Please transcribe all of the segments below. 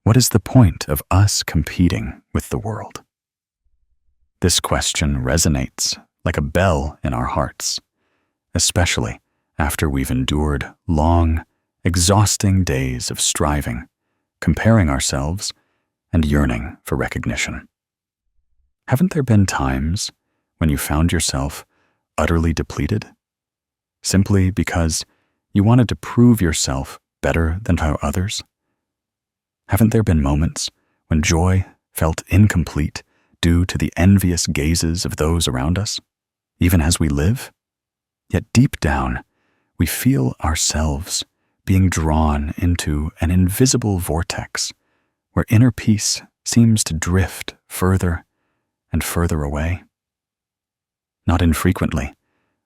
What is the point of us competing with the world? This question resonates like a bell in our hearts, especially after we've endured long, exhausting days of striving, comparing ourselves, and yearning for recognition. Haven't there been times when you found yourself utterly depleted, simply because you wanted to prove yourself better than others? Haven't there been moments when joy felt incomplete due to the envious gazes of those around us, even as we live? Yet deep down, we feel ourselves being drawn into an invisible vortex where inner peace seems to drift further and further away. Not infrequently,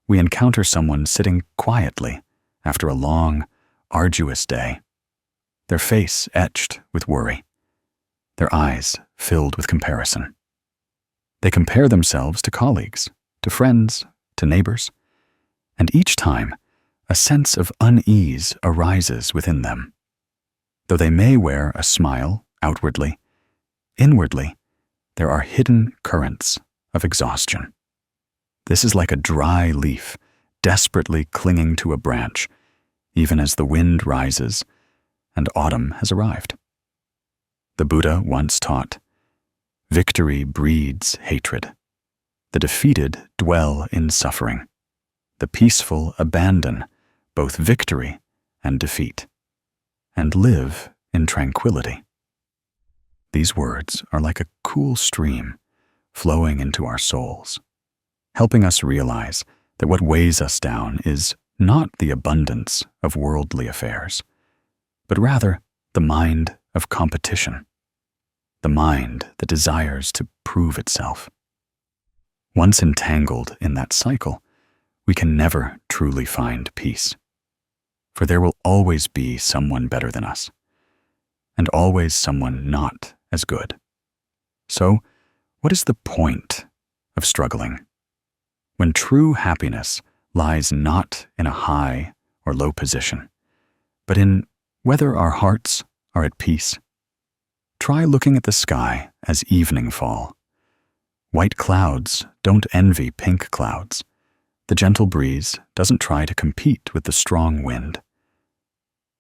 we encounter someone sitting quietly after a long, arduous day, their face etched with worry, their eyes filled with comparison. They compare themselves to colleagues, to friends, to neighbors, and each time, a sense of unease arises within them. Though they may wear a smile outwardly, inwardly, there are hidden currents of exhaustion. This is like a dry leaf desperately clinging to a branch, even as the wind rises and autumn has arrived. The Buddha once taught, "Victory breeds hatred. The defeated dwell in suffering. The peaceful abandon both victory and defeat, and live in tranquility." These words are like a cool stream flowing into our souls, helping us realize that what weighs us down is not the abundance of worldly affairs, but rather the mind of competition, the mind that desires to prove itself. Once entangled in that cycle, we can never truly find peace, for there will always be someone better than us, and always someone not as good. So, what is the point of struggling? When true happiness lies not in a high or low position, but in whether our hearts are at peace. Try looking at the sky as evening fall. White clouds don't envy pink clouds. The gentle breeze doesn't try to compete with the strong wind.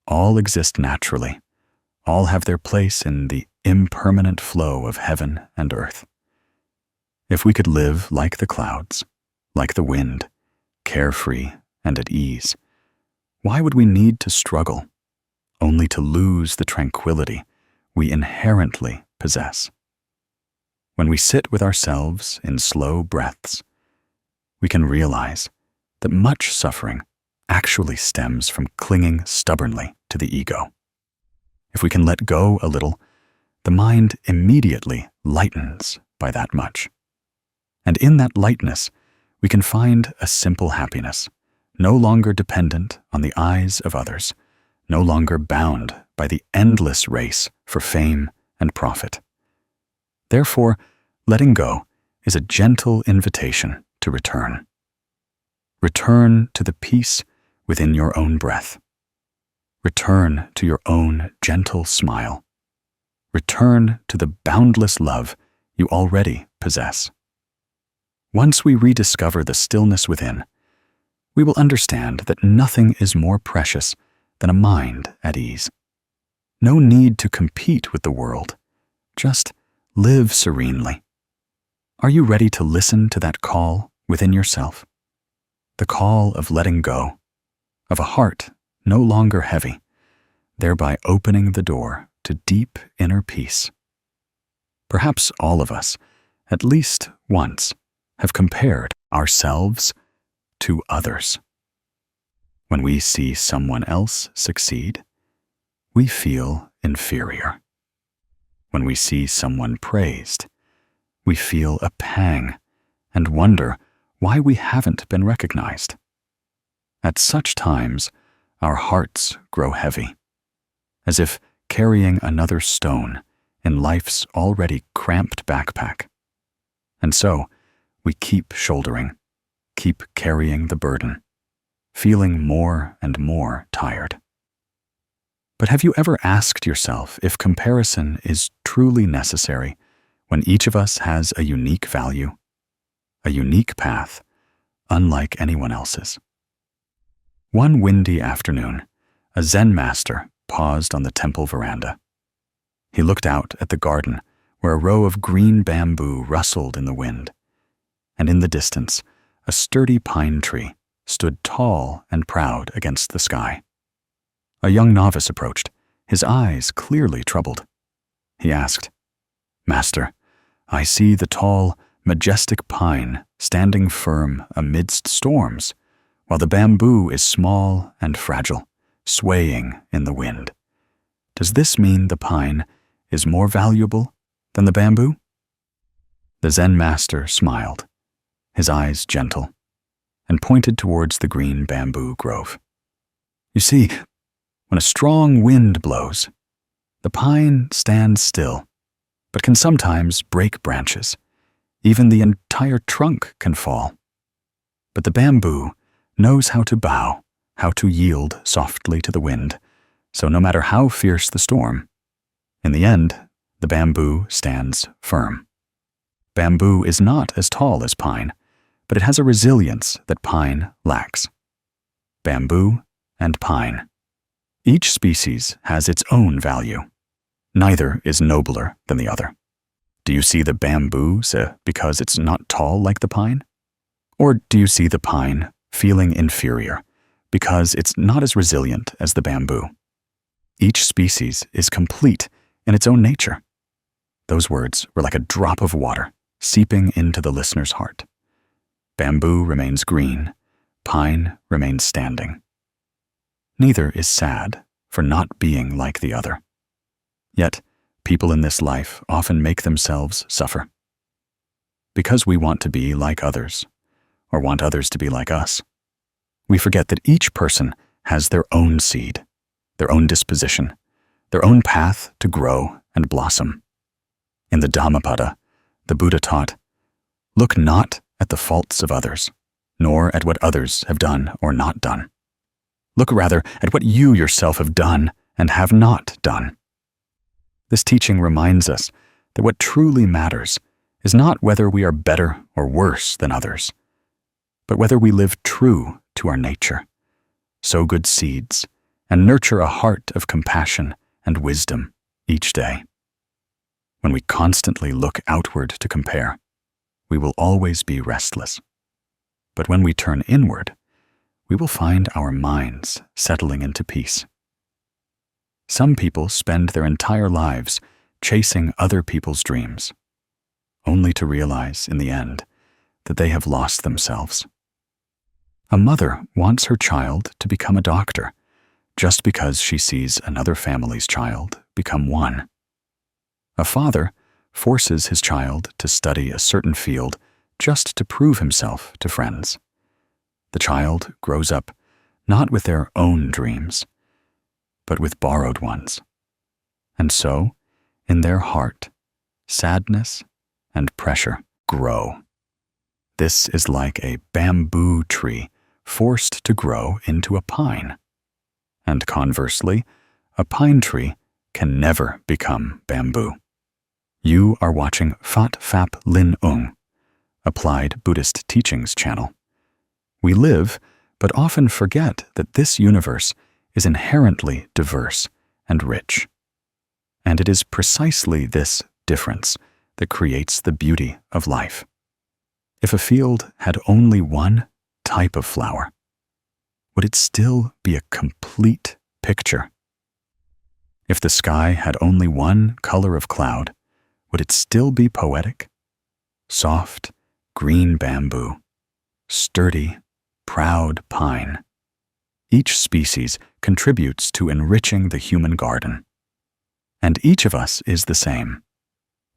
All exist naturally. All have their place in the impermanent flow of heaven and earth. If we could live like the clouds, like the wind, carefree and at ease, why would we need to struggle, only to lose the tranquility we inherently possess? When we sit with ourselves in slow breaths, we can realize that much suffering actually stems from clinging stubbornly to the ego. If we can let go a little, the mind immediately lightens by that much. And in that lightness, we can find a simple happiness, no longer dependent on the eyes of others, no longer bound by the endless race for fame and profit. Therefore, letting go is a gentle invitation to return. Return to the peace within your own breath. Return to your own gentle smile. Return to the boundless love you already possess. Once we rediscover the stillness within, we will understand that nothing is more precious than a mind at ease. No need to compete with the world. Just live serenely. Are you ready to listen to that call within yourself? The call of letting go, of a heart no longer heavy, thereby opening the door to deep inner peace. Perhaps all of us, at least once, have compared ourselves to others. When we see someone else succeed, we feel inferior. When we see someone praised, we feel a pang and wonder why we haven't been recognized. At such times, our hearts grow heavy, as if carrying another stone in life's already cramped backpack. And so, we keep shouldering, keep carrying the burden, feeling more and more tired. But have you ever asked yourself if comparison is truly necessary when each of us has a unique value, a unique path, unlike anyone else's? One windy afternoon, a Zen master paused on the temple veranda. He looked out at the garden where a row of green bamboo rustled in the wind, and in the distance, a sturdy pine tree stood tall and proud against the sky. A young novice approached, his eyes clearly troubled. He asked, "Master, I see the tall, majestic pine standing firm amidst storms, while the bamboo is small and fragile, swaying in the wind. Does this mean the pine is more valuable than the bamboo?" The Zen master smiled, his eyes gentle, and pointed towards the green bamboo grove. "You see, when a strong wind blows, the pine stands still, but can sometimes break branches. Even the entire trunk can fall. But the bamboo knows how to bow, how to yield softly to the wind, so no matter how fierce the storm, in the end, the bamboo stands firm. Bamboo is not as tall as pine, but it has a resilience that pine lacks. Bamboo and pine. Each species has its own value. Neither is nobler than the other. Do you see the bamboo because it's not tall like the pine? Or do you see the pine feeling inferior because it's not as resilient as the bamboo? Each species is complete in its own nature. Those words were like a drop of water seeping into the listener's heart. Bamboo remains green, pine remains standing. Neither is sad for not being like the other. Yet, people in this life often make themselves suffer. Because we want to be like others, or want others to be like us, we forget that each person has their own seed, their own disposition, their own path to grow and blossom. In the Dhammapada, the Buddha taught, "Look not at the faults of others, nor at what others have done or not done. Look rather at what you yourself have done and have not done." This teaching reminds us that what truly matters is not whether we are better or worse than others, but whether we live true to our nature, sow good seeds, and nurture a heart of compassion and wisdom each day. When we constantly look outward to compare, we will always be restless. But when we turn inward, we will find our minds settling into peace. Some people spend their entire lives chasing other people's dreams, only to realize in the end that they have lost themselves. A mother wants her child to become a doctor just because she sees another family's child become one. A father forces his child to study a certain field just to prove himself to friends. The child grows up not with their own dreams, but with borrowed ones. And so, in their heart, sadness and pressure grow. This is like a bamboo tree forced to grow into a pine. And conversely, a pine tree can never become bamboo. You are watching Fat Phap Lin Ung, Applied Buddhist Teachings channel. We live, but often forget that this universe is inherently diverse and rich. And it is precisely this difference that creates the beauty of life. If a field had only one type of flower, would it still be a complete picture? If the sky had only one color of cloud, would it still be poetic? Soft, green bamboo, sturdy, proud pine. Each species contributes to enriching the human garden. And each of us is the same.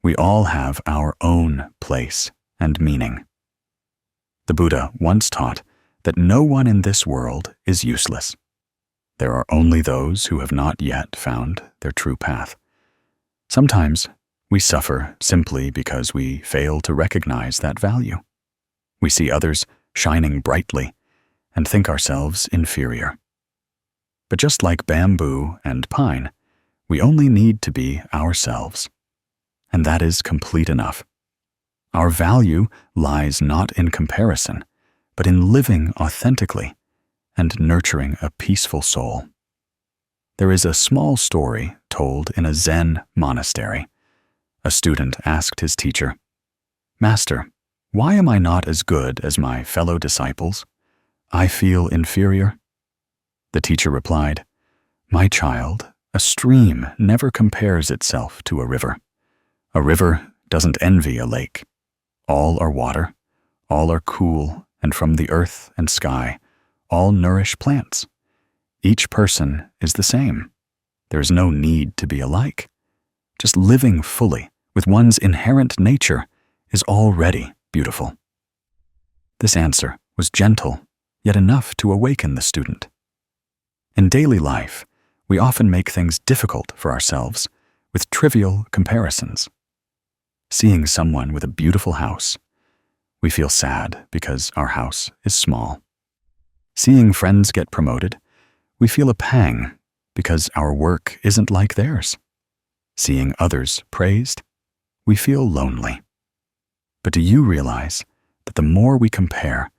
We all have our own place and meaning. The Buddha once taught that no one in this world is useless. There are only those who have not yet found their true path. Sometimes we suffer simply because we fail to recognize that value. We see others shining brightly and think ourselves inferior. But just like bamboo and pine, we only need to be ourselves. And that is complete enough. Our value lies not in comparison, but in living authentically and nurturing a peaceful soul. There is a small story told in a Zen monastery. A student asked his teacher, "Master, why am I not as good as my fellow disciples? I feel inferior." The teacher replied, "My child, a stream never compares itself to a river. A river doesn't envy a lake. All are water, all are cool, and from the earth and sky, all nourish plants. Each person is the same. There is no need to be alike. Just living fully with one's inherent nature is already beautiful." This answer was gentle, yet enough to awaken the student. In daily life, we often make things difficult for ourselves with trivial comparisons. Seeing someone with a beautiful house, we feel sad because our house is small. Seeing friends get promoted, we feel a pang because our work isn't like theirs. Seeing others praised, we feel lonely. But do you realize that the more we compare,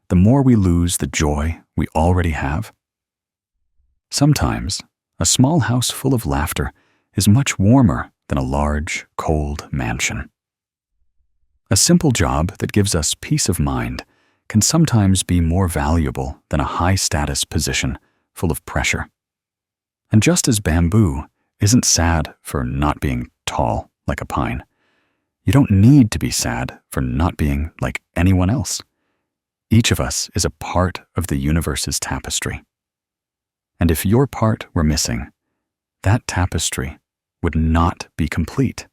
the more we lose the joy we already have? Sometimes, a small house full of laughter is much warmer than a large, cold mansion. A simple job that gives us peace of mind can sometimes be more valuable than a high-status position full of pressure. And just as bamboo isn't sad for not being tall like a pine, you don't need to be sad for not being like anyone else. Each of us is a part of the universe's tapestry. And if your part were missing, that tapestry would not be complete.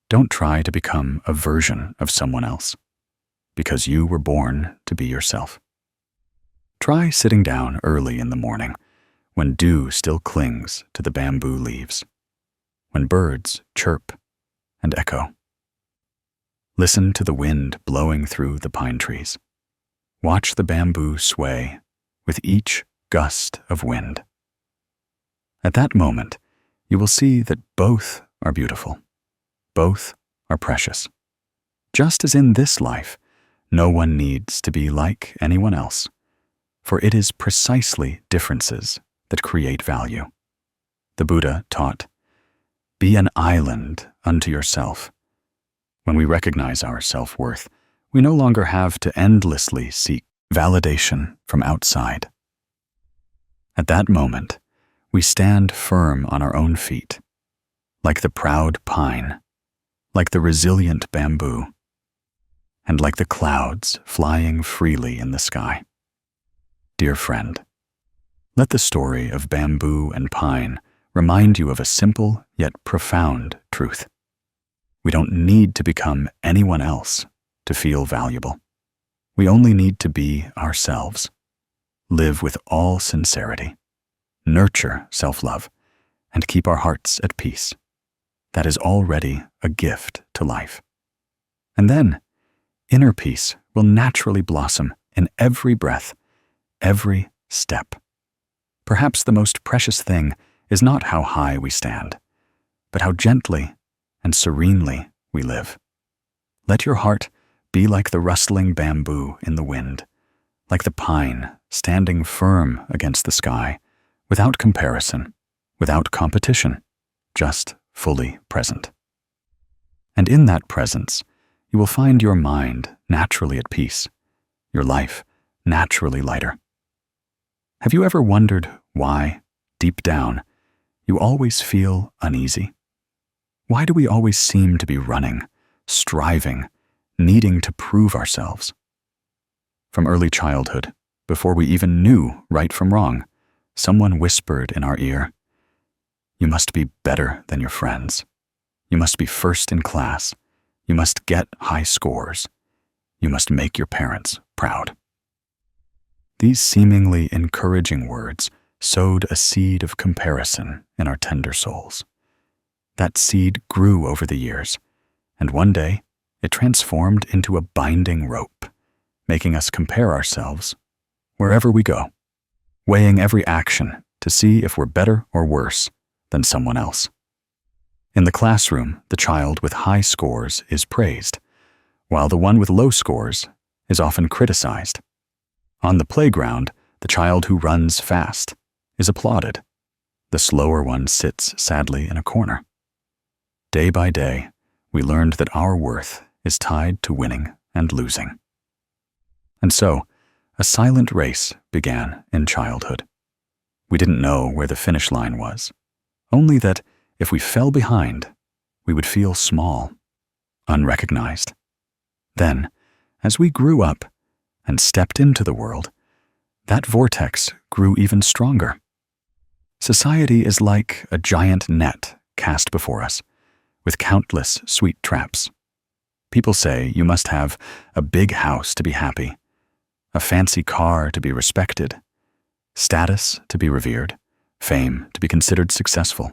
Don't try to become a version of someone else, because you were born to be yourself. Try sitting down early in the morning, when dew still clings to the bamboo leaves, when birds chirp and echo. Listen to the wind blowing through the pine trees. Watch the bamboo sway with each gust of wind. At that moment, you will see that both are beautiful. Both are precious. Just as in this life, no one needs to be like anyone else, for it is precisely differences that create value. The Buddha taught, "Be an island unto yourself." When we recognize our self-worth, we no longer have to endlessly seek validation from outside. At that moment, we stand firm on our own feet, like the proud pine, like the resilient bamboo, and like the clouds flying freely in the sky. Dear friend, let the story of bamboo and pine remind you of a simple yet profound truth. We don't need to become anyone else to feel valuable. We only need to be ourselves. Live with all sincerity, nurture self-love, and keep our hearts at peace. That is already a gift to life. And then, inner peace will naturally blossom in every breath, every step. Perhaps the most precious thing is not how high we stand, but how gently and serenely we live. Let your heart be like the rustling bamboo in the wind, like the pine standing firm against the sky, without comparison, without competition, just fully present. And in that presence, you will find your mind naturally at peace, your life naturally lighter. Have you ever wondered why, deep down, you always feel uneasy? Why do we always seem to be running, striving, needing to prove ourselves? From early childhood, before we even knew right from wrong, someone whispered in our ear, "You must be better than your friends. You must be first in class. You must get high scores. You must make your parents proud." These seemingly encouraging words sowed a seed of comparison in our tender souls. That seed grew over the years, and one day it transformed into a binding rope, making us compare ourselves wherever we go, weighing every action to see if we're better or worse than someone else. In the classroom, the child with high scores is praised, while the one with low scores is often criticized. On the playground, the child who runs fast is applauded. The slower one sits sadly in a corner. Day by day, we learned that our worth is tied to winning and losing. And so, a silent race began in childhood. We didn't know where the finish line was, only that if we fell behind, we would feel small, unrecognized. Then, as we grew up and stepped into the world, that vortex grew even stronger. Society is like a giant net cast before us, with countless sweet traps. People say you must have a big house to be happy, a fancy car to be respected, status to be revered, fame to be considered successful.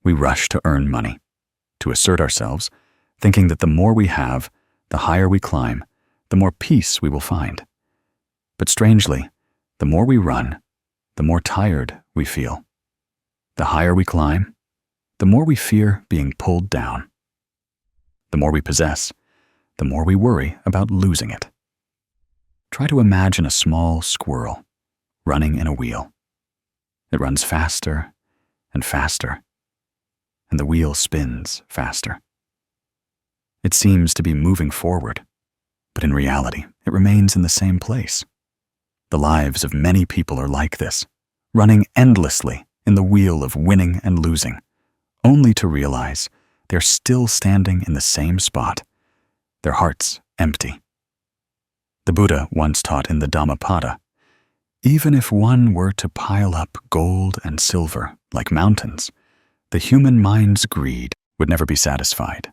We rush to earn money, to assert ourselves, thinking that the more we have, the higher we climb, the more peace we will find. But strangely, the more we run, the more tired we feel. The higher we climb, the more we fear being pulled down. The more we possess, the more we worry about losing it. Try to imagine a small squirrel running in a wheel. It runs faster and faster, and the wheel spins faster. It seems to be moving forward, but in reality, it remains in the same place. The lives of many people are like this, running endlessly in the wheel of winning and losing, only to realize they're still standing in the same spot, their hearts empty. The Buddha once taught in the Dhammapada, even if one were to pile up gold and silver like mountains, the human mind's greed would never be satisfied.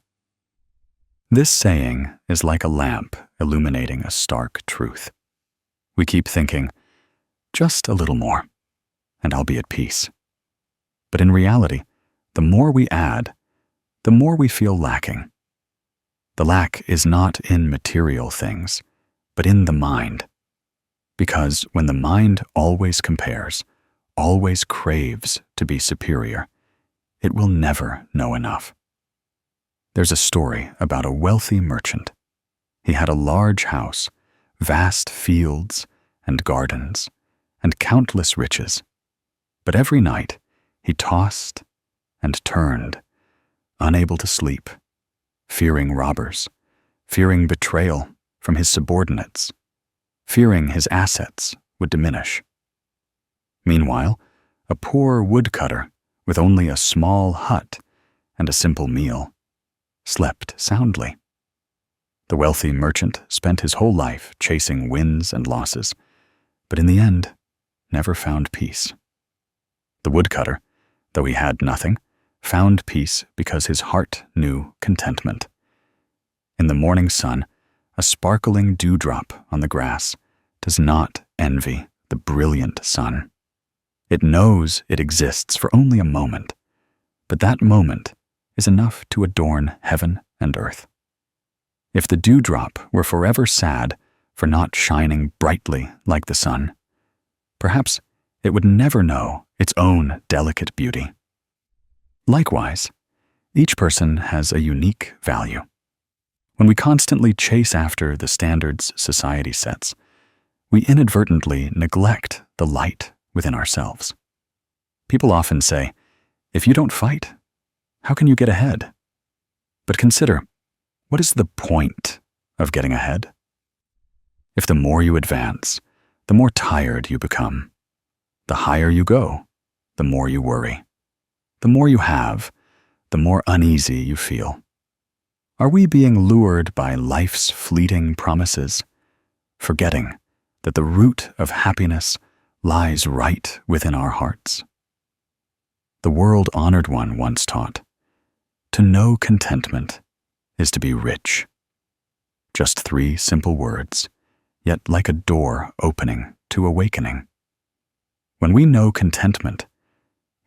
This saying is like a lamp illuminating a stark truth. We keep thinking, just a little more, and I'll be at peace. But in reality, the more we add, the more we feel lacking. The lack is not in material things, but in the mind. Because when the mind always compares, always craves to be superior, it will never know enough. There's a story about a wealthy merchant. He had a large house, vast fields and gardens, and countless riches. But every night he tossed and turned, unable to sleep, fearing robbers, fearing betrayal from his subordinates, fearing his assets would diminish. Meanwhile, a poor woodcutter with only a small hut and a simple meal slept soundly. The wealthy merchant spent his whole life chasing wins and losses, but in the end, never found peace. The woodcutter, though he had nothing, found peace because his heart knew contentment. In the morning sun, a sparkling dewdrop on the grass does not envy the brilliant sun. It knows it exists for only a moment, but that moment is enough to adorn heaven and earth. If the dewdrop were forever sad for not shining brightly like the sun, perhaps it would never know its own delicate beauty. Likewise, each person has a unique value. When we constantly chase after the standards society sets, we inadvertently neglect the light within ourselves. People often say, if you don't fight, how can you get ahead? But consider, what is the point of getting ahead? If the more you advance, the more tired you become. The higher you go, the more you worry. The more you have, the more uneasy you feel. Are we being lured by life's fleeting promises, forgetting that the root of happiness lies right within our hearts? The world-honored one once taught, to know contentment is to be rich. Just 3 simple words, yet like a door opening to awakening. When we know contentment,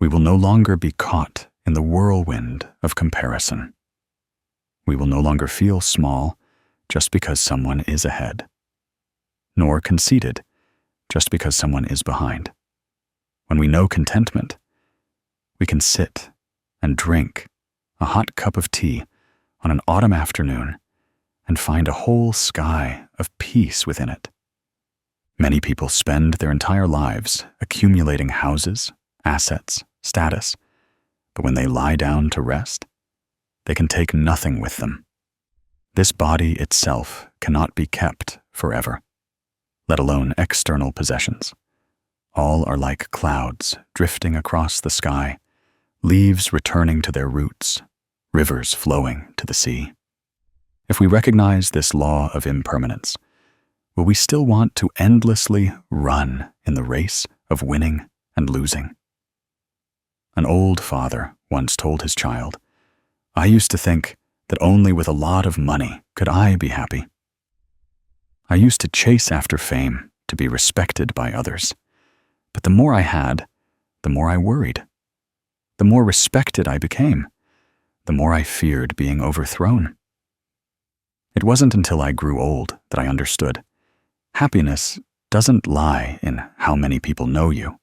we will no longer be caught in the whirlwind of comparison. We will no longer feel small just because someone is ahead, nor conceited just because someone is behind. When we know contentment, we can sit and drink a hot cup of tea on an autumn afternoon and find a whole sky of peace within it. Many people spend their entire lives accumulating houses, assets, status, but when they lie down to rest, they can take nothing with them. This body itself cannot be kept forever, let alone external possessions. All are like clouds drifting across the sky, leaves returning to their roots, rivers flowing to the sea. If we recognize this law of impermanence, will we still want to endlessly run in the race of winning and losing? An old father once told his child, "I used to think that only with a lot of money could I be happy. I used to chase after fame to be respected by others. But the more I had, the more I worried. The more respected I became, the more I feared being overthrown." It wasn't until I grew old that I understood. Happiness doesn't lie in how many people know you,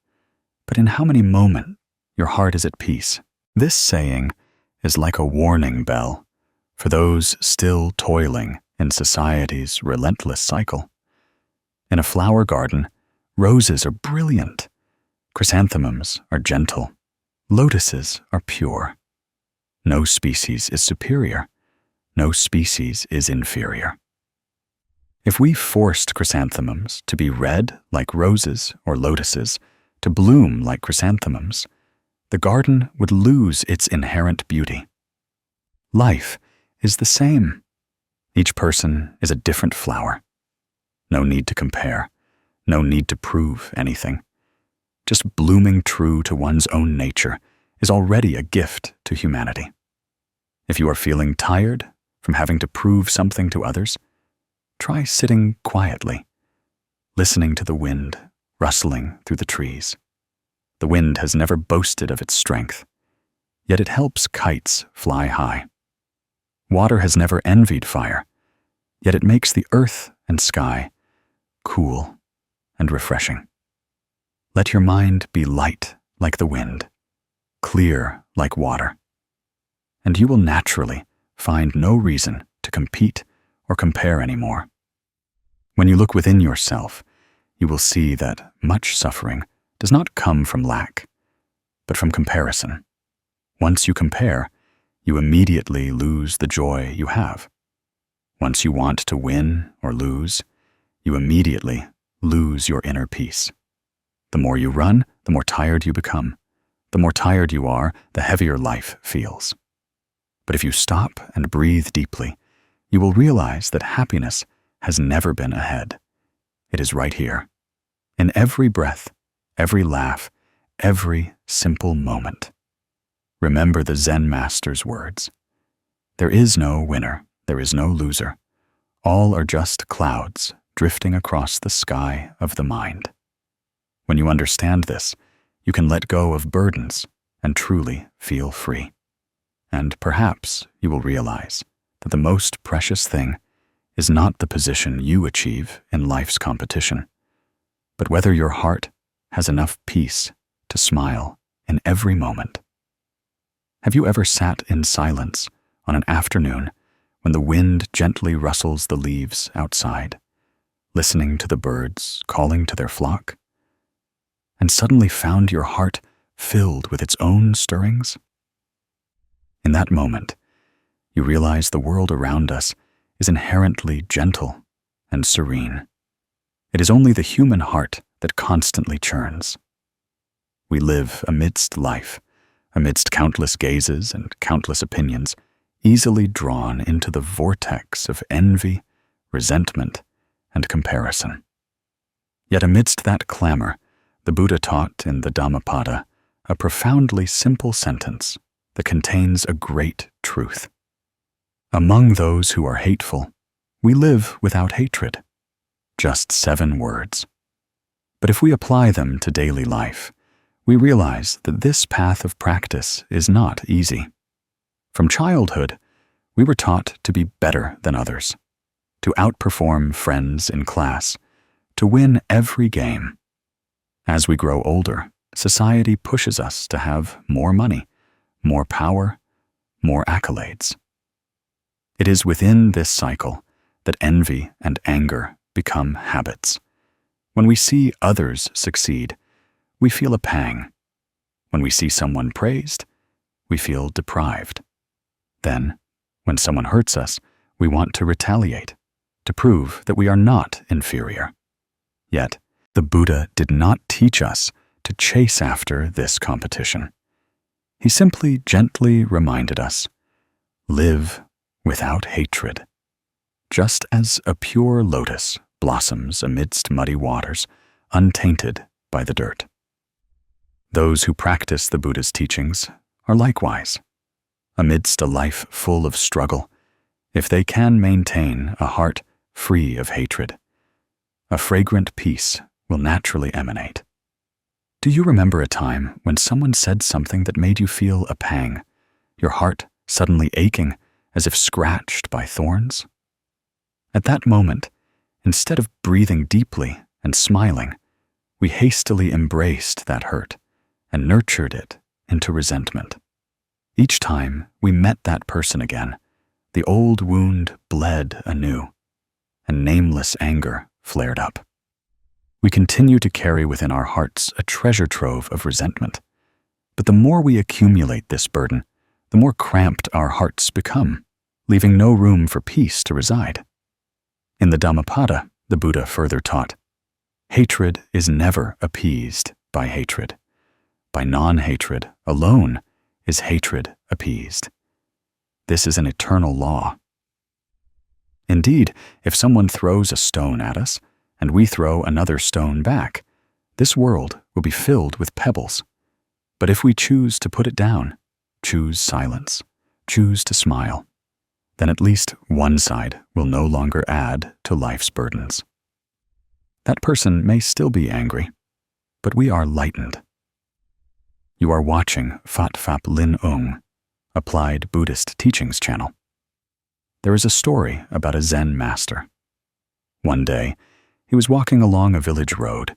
but in how many moments your heart is at peace. This saying is like a warning bell for those still toiling in society's relentless cycle. In a flower garden, roses are brilliant, chrysanthemums are gentle, lotuses are pure. No species is superior, no species is inferior. If we forced chrysanthemums to be red like roses or lotuses, to bloom like chrysanthemums, the garden would lose its inherent beauty. Life is the same. Each person is a different flower. No need to compare, no need to prove anything. Just blooming true to one's own nature is already a gift to humanity. If you are feeling tired from having to prove something to others, try sitting quietly, listening to the wind rustling through the trees. The wind has never boasted of its strength, yet it helps kites fly high. Water has never envied fire, yet it makes the earth and sky cool and refreshing. Let your mind be light like the wind, clear like water, and you will naturally find no reason to compete or compare anymore. When you look within yourself, you will see that much suffering does not come from lack, but from comparison. Once you compare, you immediately lose the joy you have. Once you want to win or lose, you immediately lose your inner peace. The more you run, the more tired you become. The more tired you are, the heavier life feels. But if you stop and breathe deeply, you will realize that happiness has never been ahead. It is right here, in every breath, every laugh, every simple moment. Remember the Zen master's words. There is no winner, there is no loser. All are just clouds drifting across the sky of the mind. When you understand this, you can let go of burdens and truly feel free. And perhaps you will realize that the most precious thing is not the position you achieve in life's competition, but whether your heart has enough peace to smile in every moment. Have you ever sat in silence on an afternoon when the wind gently rustles the leaves outside, listening to the birds calling to their flock, and suddenly found your heart filled with its own stirrings? In that moment, you realize the world around us is inherently gentle and serene. It is only the human heart that constantly churns. We live amidst life, amidst countless gazes and countless opinions, easily drawn into the vortex of envy, resentment, and comparison. Yet amidst that clamor, the Buddha taught in the Dhammapada a profoundly simple sentence that contains a great truth. Among those who are hateful, we live without hatred. Just 7 words. But if we apply them to daily life, we realize that this path of practice is not easy. From childhood, we were taught to be better than others, to outperform friends in class, to win every game. As we grow older, society pushes us to have more money, more power, more accolades. It is within this cycle that envy and anger become habits. When we see others succeed, we feel a pang. When we see someone praised, we feel deprived. Then, when someone hurts us, we want to retaliate, to prove that we are not inferior. Yet, the Buddha did not teach us to chase after this competition. He simply gently reminded us, live without hatred. Just as a pure lotus blossoms amidst muddy waters, untainted by the dirt. Those who practice the Buddha's teachings are likewise. Amidst a life full of struggle, if they can maintain a heart free of hatred, a fragrant peace will naturally emanate. Do you remember a time when someone said something that made you feel a pang, your heart suddenly aching as if scratched by thorns? At that moment, instead of breathing deeply and smiling, we hastily embraced that hurt and nurtured it into resentment. Each time we met that person again, the old wound bled anew, and nameless anger flared up. We continue to carry within our hearts a treasure trove of resentment. But the more we accumulate this burden, the more cramped our hearts become, leaving no room for peace to reside. In the Dhammapada, the Buddha further taught, hatred is never appeased by hatred. By non-hatred alone is hatred appeased. This is an eternal law. Indeed, if someone throws a stone at us, and we throw another stone back, this world will be filled with pebbles. But if we choose to put it down, choose silence, choose to smile, then at least one side will no longer add to life's burdens. That person may still be angry, but we are lightened. You are watching Phat Phap Lin Ung, Applied Buddhist Teachings channel. There is a story about a Zen master. One day, he was walking along a village road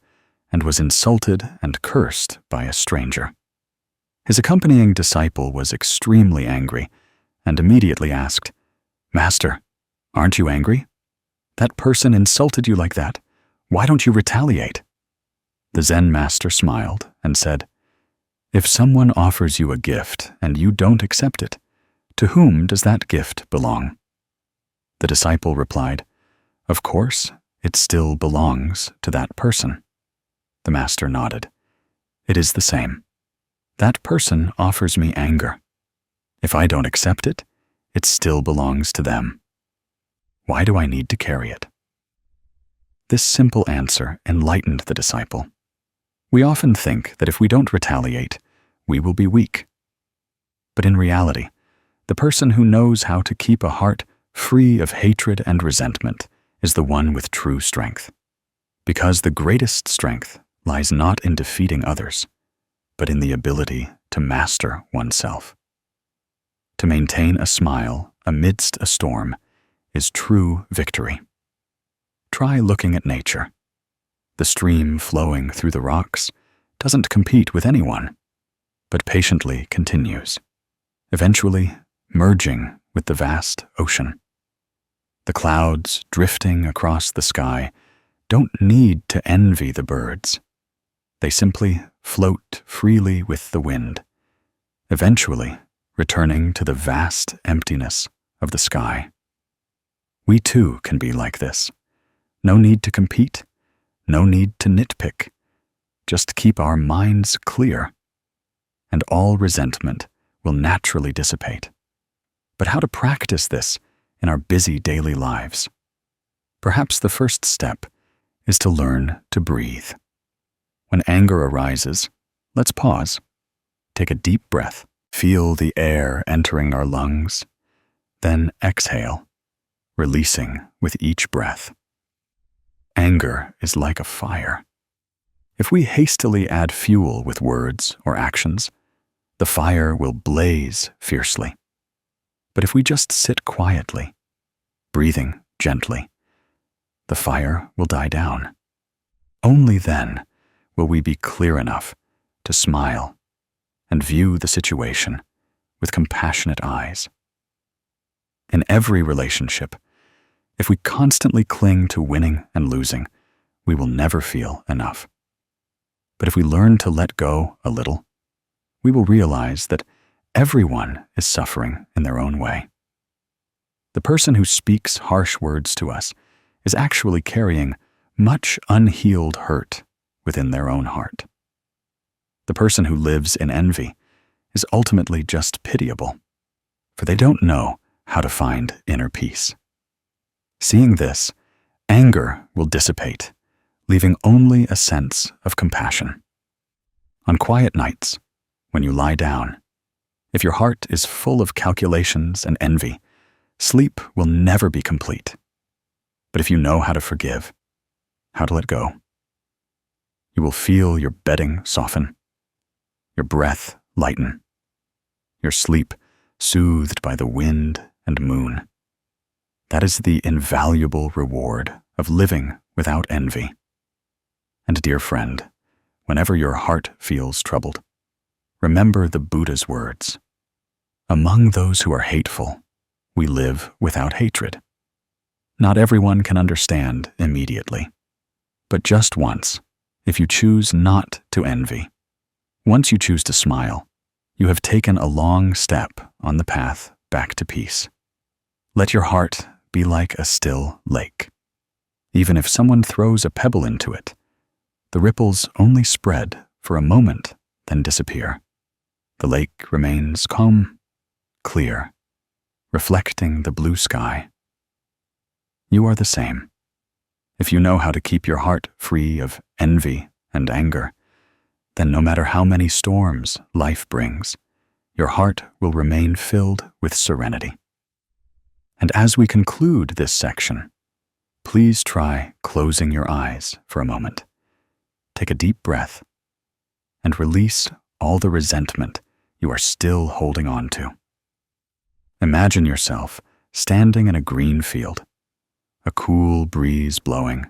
and was insulted and cursed by a stranger. His accompanying disciple was extremely angry and immediately asked, "Master, aren't you angry? That person insulted you like that. Why don't you retaliate?" The Zen master smiled and said, "If someone offers you a gift and you don't accept it, to whom does that gift belong?" The disciple replied, "Of course, it still belongs to that person." The master nodded. "It is the same. That person offers me anger. If I don't accept it, it still belongs to them. Why do I need to carry it?" This simple answer enlightened the disciple. We often think that if we don't retaliate, we will be weak. But in reality, the person who knows how to keep a heart free of hatred and resentment is the one with true strength. Because the greatest strength lies not in defeating others, but in the ability to master oneself. To maintain a smile amidst a storm is true victory. Try looking at nature. The stream flowing through the rocks doesn't compete with anyone, but patiently continues, eventually merging with the vast ocean. The clouds drifting across the sky don't need to envy the birds. They simply float freely with the wind, eventually returning to the vast emptiness of the sky. We too can be like this. No need to compete, no need to nitpick. Just keep our minds clear, and all resentment will naturally dissipate. But how to practice this in our busy daily lives? Perhaps the first step is to learn to breathe. When anger arises, let's pause. Take a deep breath. Feel the air entering our lungs. Then exhale, releasing with each breath. Anger is like a fire. If we hastily add fuel with words or actions, the fire will blaze fiercely. But if we just sit quietly, breathing gently, the fire will die down. Only then will we be clear enough to smile and view the situation with compassionate eyes. In every relationship, if we constantly cling to winning and losing, we will never feel enough. But if we learn to let go a little, we will realize that everyone is suffering in their own way. The person who speaks harsh words to us is actually carrying much unhealed hurt within their own heart. The person who lives in envy is ultimately just pitiable, for they don't know how to find inner peace. Seeing this, anger will dissipate, leaving only a sense of compassion. On quiet nights, when you lie down, if your heart is full of calculations and envy, sleep will never be complete. But if you know how to forgive, how to let go, you will feel your bedding soften, your breath lighten, your sleep soothed by the wind and moon. That is the invaluable reward of living without envy. And dear friend, whenever your heart feels troubled, remember the Buddha's words. Among those who are hateful, we live without hatred. Not everyone can understand immediately, but just once, if you choose not to envy, once you choose to smile, you have taken a long step on the path back to peace. Let your heart be like a still lake. Even if someone throws a pebble into it, the ripples only spread for a moment, then disappear. The lake remains calm, clear, reflecting the blue sky. You are the same. If you know how to keep your heart free of envy and anger, then no matter how many storms life brings, your heart will remain filled with serenity. And as we conclude this section, please try closing your eyes for a moment. Take a deep breath and release all the resentment you are still holding on to. Imagine yourself standing in a green field, a cool breeze blowing,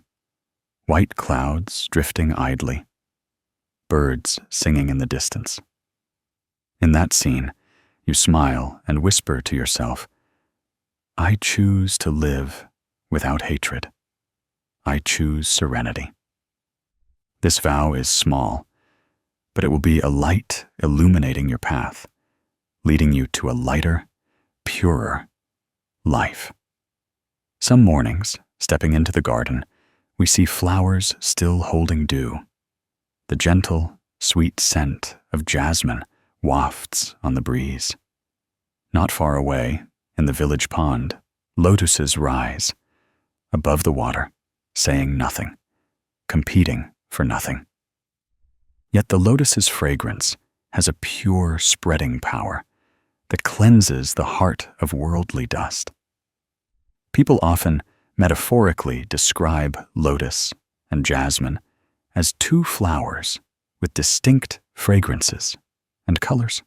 white clouds drifting idly, birds singing in the distance. In that scene, you smile and whisper to yourself, I choose to live without hatred. I choose serenity. This vow is small, but it will be a light illuminating your path, leading you to a lighter, purer life. Some mornings, stepping into the garden, we see flowers still holding dew. The gentle, sweet scent of jasmine wafts on the breeze. Not far away, in the village pond, lotuses rise, above the water, saying nothing, competing for nothing. Yet the lotus's fragrance has a pure spreading power that cleanses the heart of worldly dust. People often metaphorically describe lotus and jasmine as two flowers with distinct fragrances and colors.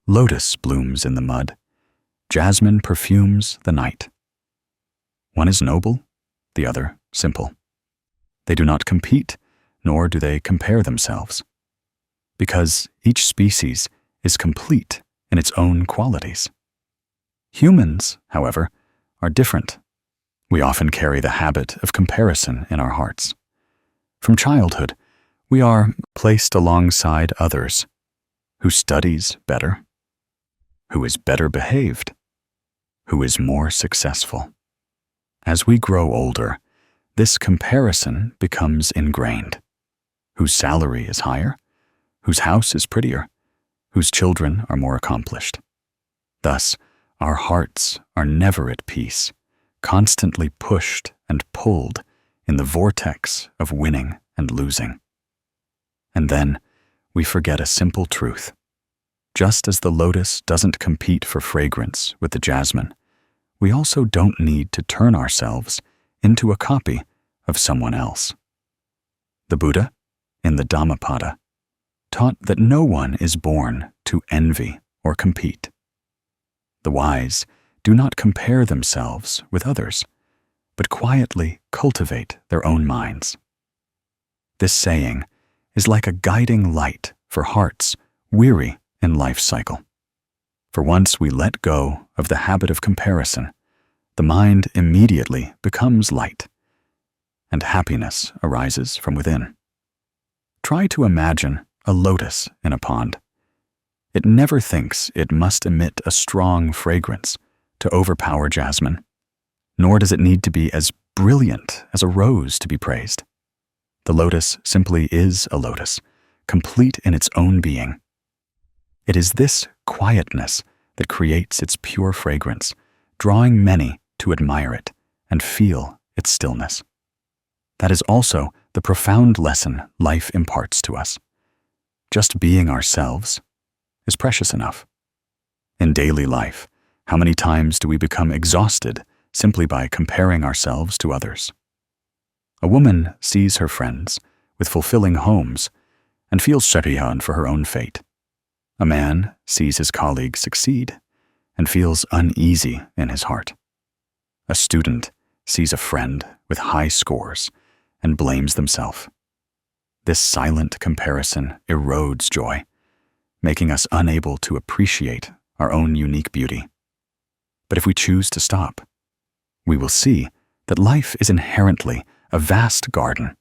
Lotus blooms in the mud, jasmine perfumes the night. One is noble, the other simple. They do not compete, nor do they compare themselves, because each species is complete in its own qualities. Humans, however, are different. We often carry the habit of comparison in our hearts. From childhood, we are placed alongside others. Who studies better? Who is better behaved? Who is more successful? As we grow older, this comparison becomes ingrained. Whose salary is higher? Whose house is prettier? Whose children are more accomplished? Thus, our hearts are never at peace, constantly pushed and pulled in the vortex of winning and losing. And then we forget a simple truth. Just as the lotus doesn't compete for fragrance with the jasmine, we also don't need to turn ourselves into a copy of someone else. The Buddha, in the Dhammapada, taught that no one is born to envy or compete. The wise do not compare themselves with others, but quietly cultivate their own minds. This saying is like a guiding light for hearts weary in life's cycle. For once we let go of the habit of comparison, the mind immediately becomes light, and happiness arises from within. Try to imagine a lotus in a pond. It never thinks it must emit a strong fragrance to overpower jasmine, nor does it need to be as brilliant as a rose to be praised. The lotus simply is a lotus, complete in its own being. It is this quietness that creates its pure fragrance, drawing many to admire it and feel its stillness. That is also the profound lesson life imparts to us. Just being ourselves is precious enough. In daily life, how many times do we become exhausted simply by comparing ourselves to others? A woman sees her friends with fulfilling homes and feels chagrin for her own fate. A man sees his colleagues succeed and feels uneasy in his heart. A student sees a friend with high scores and blames themselves. This silent comparison erodes joy, making us unable to appreciate our own unique beauty. But if we choose to stop, we will see that life is inherently a vast garden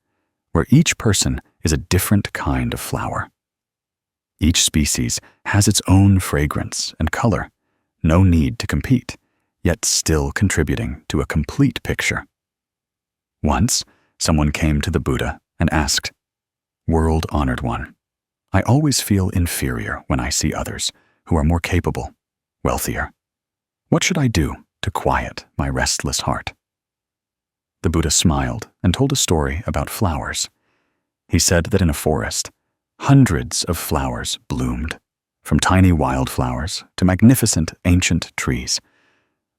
where each person is a different kind of flower. Each species has its own fragrance and color, no need to compete, yet still contributing to a complete picture. Once, someone came to the Buddha and asked, "World-honored one, I always feel inferior when I see others who are more capable, wealthier. What should I do to quiet my restless heart?" The Buddha smiled and told a story about flowers. He said that in a forest, hundreds of flowers bloomed, from tiny wildflowers to magnificent ancient trees.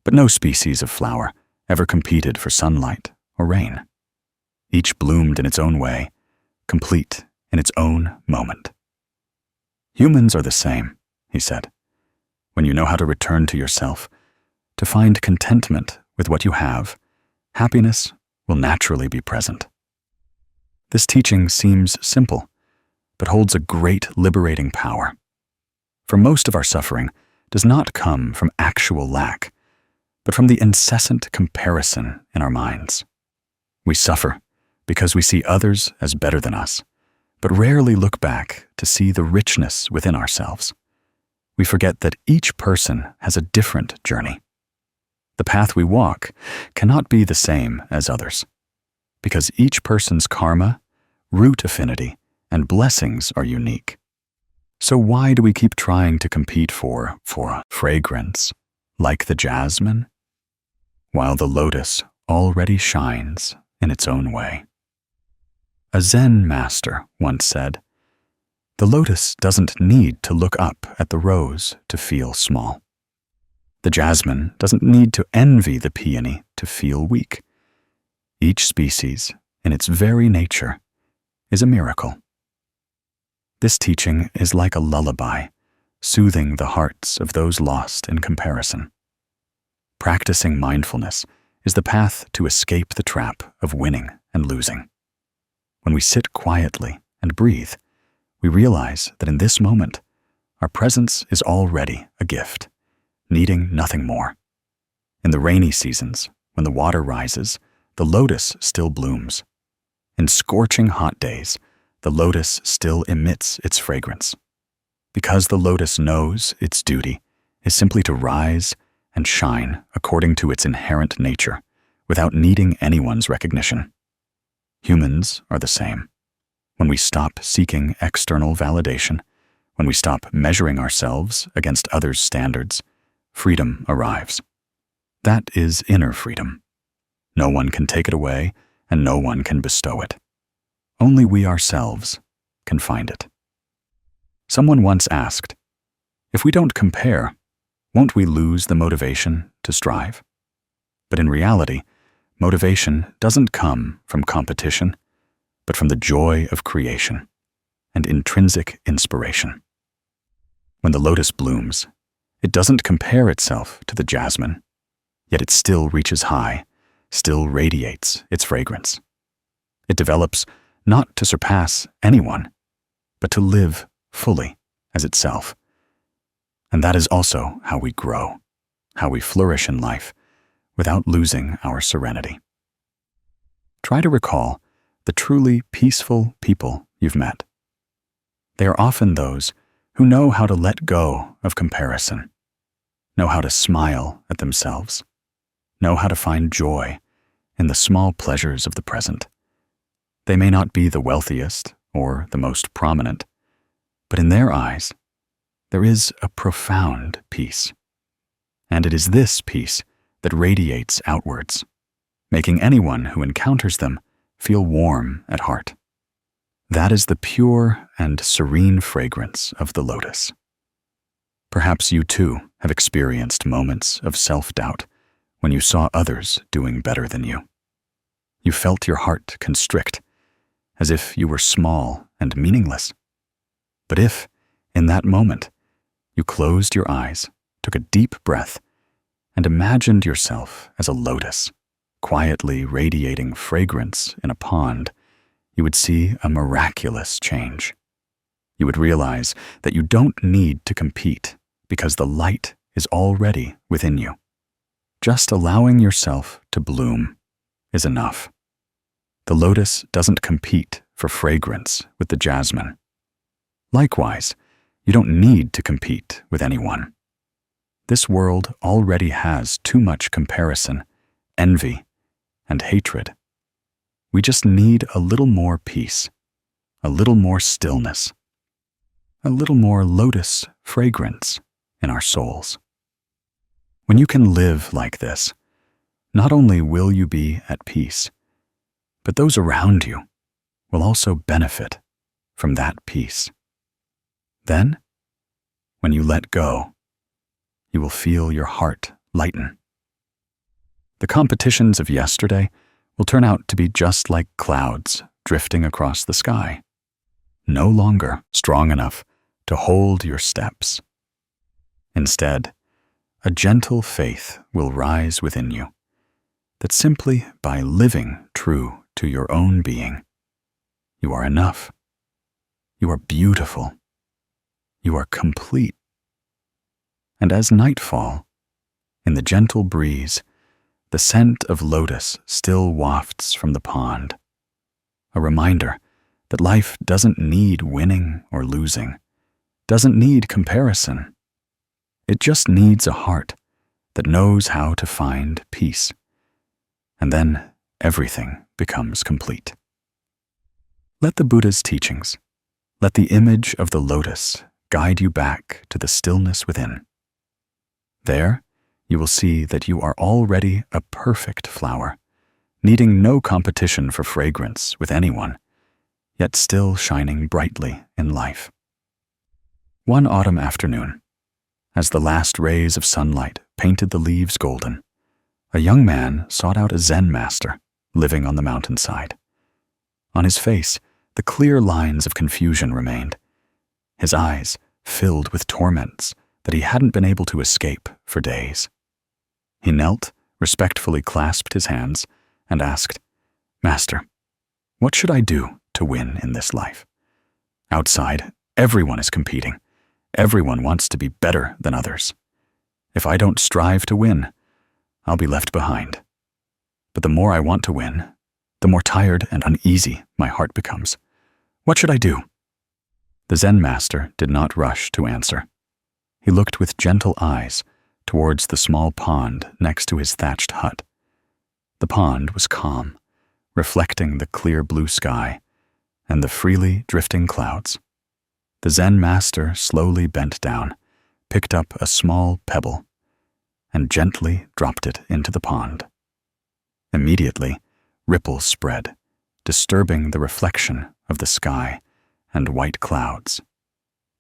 But no species of flower ever competed for sunlight or rain. Each bloomed in its own way, complete in its own moment. Humans are the same, he said. When you know how to return to yourself, to find contentment with what you have, happiness will naturally be present. This teaching seems simple, but holds a great liberating power. For most of our suffering does not come from actual lack, but from the incessant comparison in our minds. We suffer because we see others as better than us, but rarely look back to see the richness within ourselves. We forget that each person has a different journey. The path we walk cannot be the same as others, because each person's karma, root affinity, and blessings are unique. So why do we keep trying to compete for fragrance, like the jasmine, while the lotus already shines in its own way? A Zen master once said, "The lotus doesn't need to look up at the rose to feel small. The jasmine doesn't need to envy the peony to feel weak. Each species, in its very nature, is a miracle." This teaching is like a lullaby, soothing the hearts of those lost in comparison. Practicing mindfulness is the path to escape the trap of winning and losing. When we sit quietly and breathe, we realize that in this moment, our presence is already a gift, needing nothing more. In the rainy seasons, when the water rises, the lotus still blooms. In scorching hot days, the lotus still emits its fragrance, because the lotus knows its duty is simply to rise and shine according to its inherent nature, without needing anyone's recognition. Humans are the same. When we stop seeking external validation, when we stop measuring ourselves against others' standards, freedom arrives. That is inner freedom. No one can take it away, and no one can bestow it. Only we ourselves can find it. Someone once asked, "If we don't compare, won't we lose the motivation to strive?" But in reality, motivation doesn't come from competition, but from the joy of creation and intrinsic inspiration. When the lotus blooms, it doesn't compare itself to the jasmine, yet it still reaches high, still radiates its fragrance. It develops not to surpass anyone, but to live fully as itself. And that is also how we grow, how we flourish in life, without losing our serenity. Try to recall the truly peaceful people you've met. They are often those who know how to let go of comparison, know how to smile at themselves, know how to find joy in the small pleasures of the present. They may not be the wealthiest or the most prominent, but in their eyes, there is a profound peace. And it is this peace that radiates outwards, making anyone who encounters them feel warm at heart. That is the pure and serene fragrance of the lotus. Perhaps you too have experienced moments of self-doubt when you saw others doing better than you. You felt your heart constrict, as if you were small and meaningless. But if, in that moment, you closed your eyes, took a deep breath, and imagined yourself as a lotus, quietly radiating fragrance in a pond, you would see a miraculous change. You would realize that you don't need to compete because the light is already within you. Just allowing yourself to bloom is enough. The lotus doesn't compete for fragrance with the jasmine. Likewise, you don't need to compete with anyone. This world already has too much comparison, envy, and hatred. We just need a little more peace, a little more stillness, a little more lotus fragrance in our souls. When you can live like this, not only will you be at peace, but those around you will also benefit from that peace. Then, when you let go, you will feel your heart lighten. The competitions of yesterday will turn out to be just like clouds drifting across the sky, no longer strong enough to hold your steps. Instead, a gentle faith will rise within you, that simply by living true to your own being, you are enough, you are beautiful, you are complete. And as nightfall, in the gentle breeze, the scent of lotus still wafts from the pond, a reminder that life doesn't need winning or losing, doesn't need comparison. It just needs a heart that knows how to find peace, and then everything becomes complete. Let the Buddha's teachings, let the image of the lotus guide you back to the stillness within. There, you will see that you are already a perfect flower, needing no competition for fragrance with anyone, yet still shining brightly in life. One autumn afternoon, as the last rays of sunlight painted the leaves golden, a young man sought out a Zen master living on the mountainside. On his face, the clear lines of confusion remained, his eyes filled with torments that he hadn't been able to escape for days. He knelt, respectfully clasped his hands, and asked, "Master, what should I do to win in this life? Outside, everyone is competing. Everyone wants to be better than others. If I don't strive to win, I'll be left behind. But the more I want to win, the more tired and uneasy my heart becomes. What should I do?" The Zen master did not rush to answer. He looked with gentle eyes towards the small pond next to his thatched hut. The pond was calm, reflecting the clear blue sky and the freely drifting clouds. The Zen master slowly bent down, picked up a small pebble, and gently dropped it into the pond. Immediately, ripples spread, disturbing the reflection of the sky and white clouds.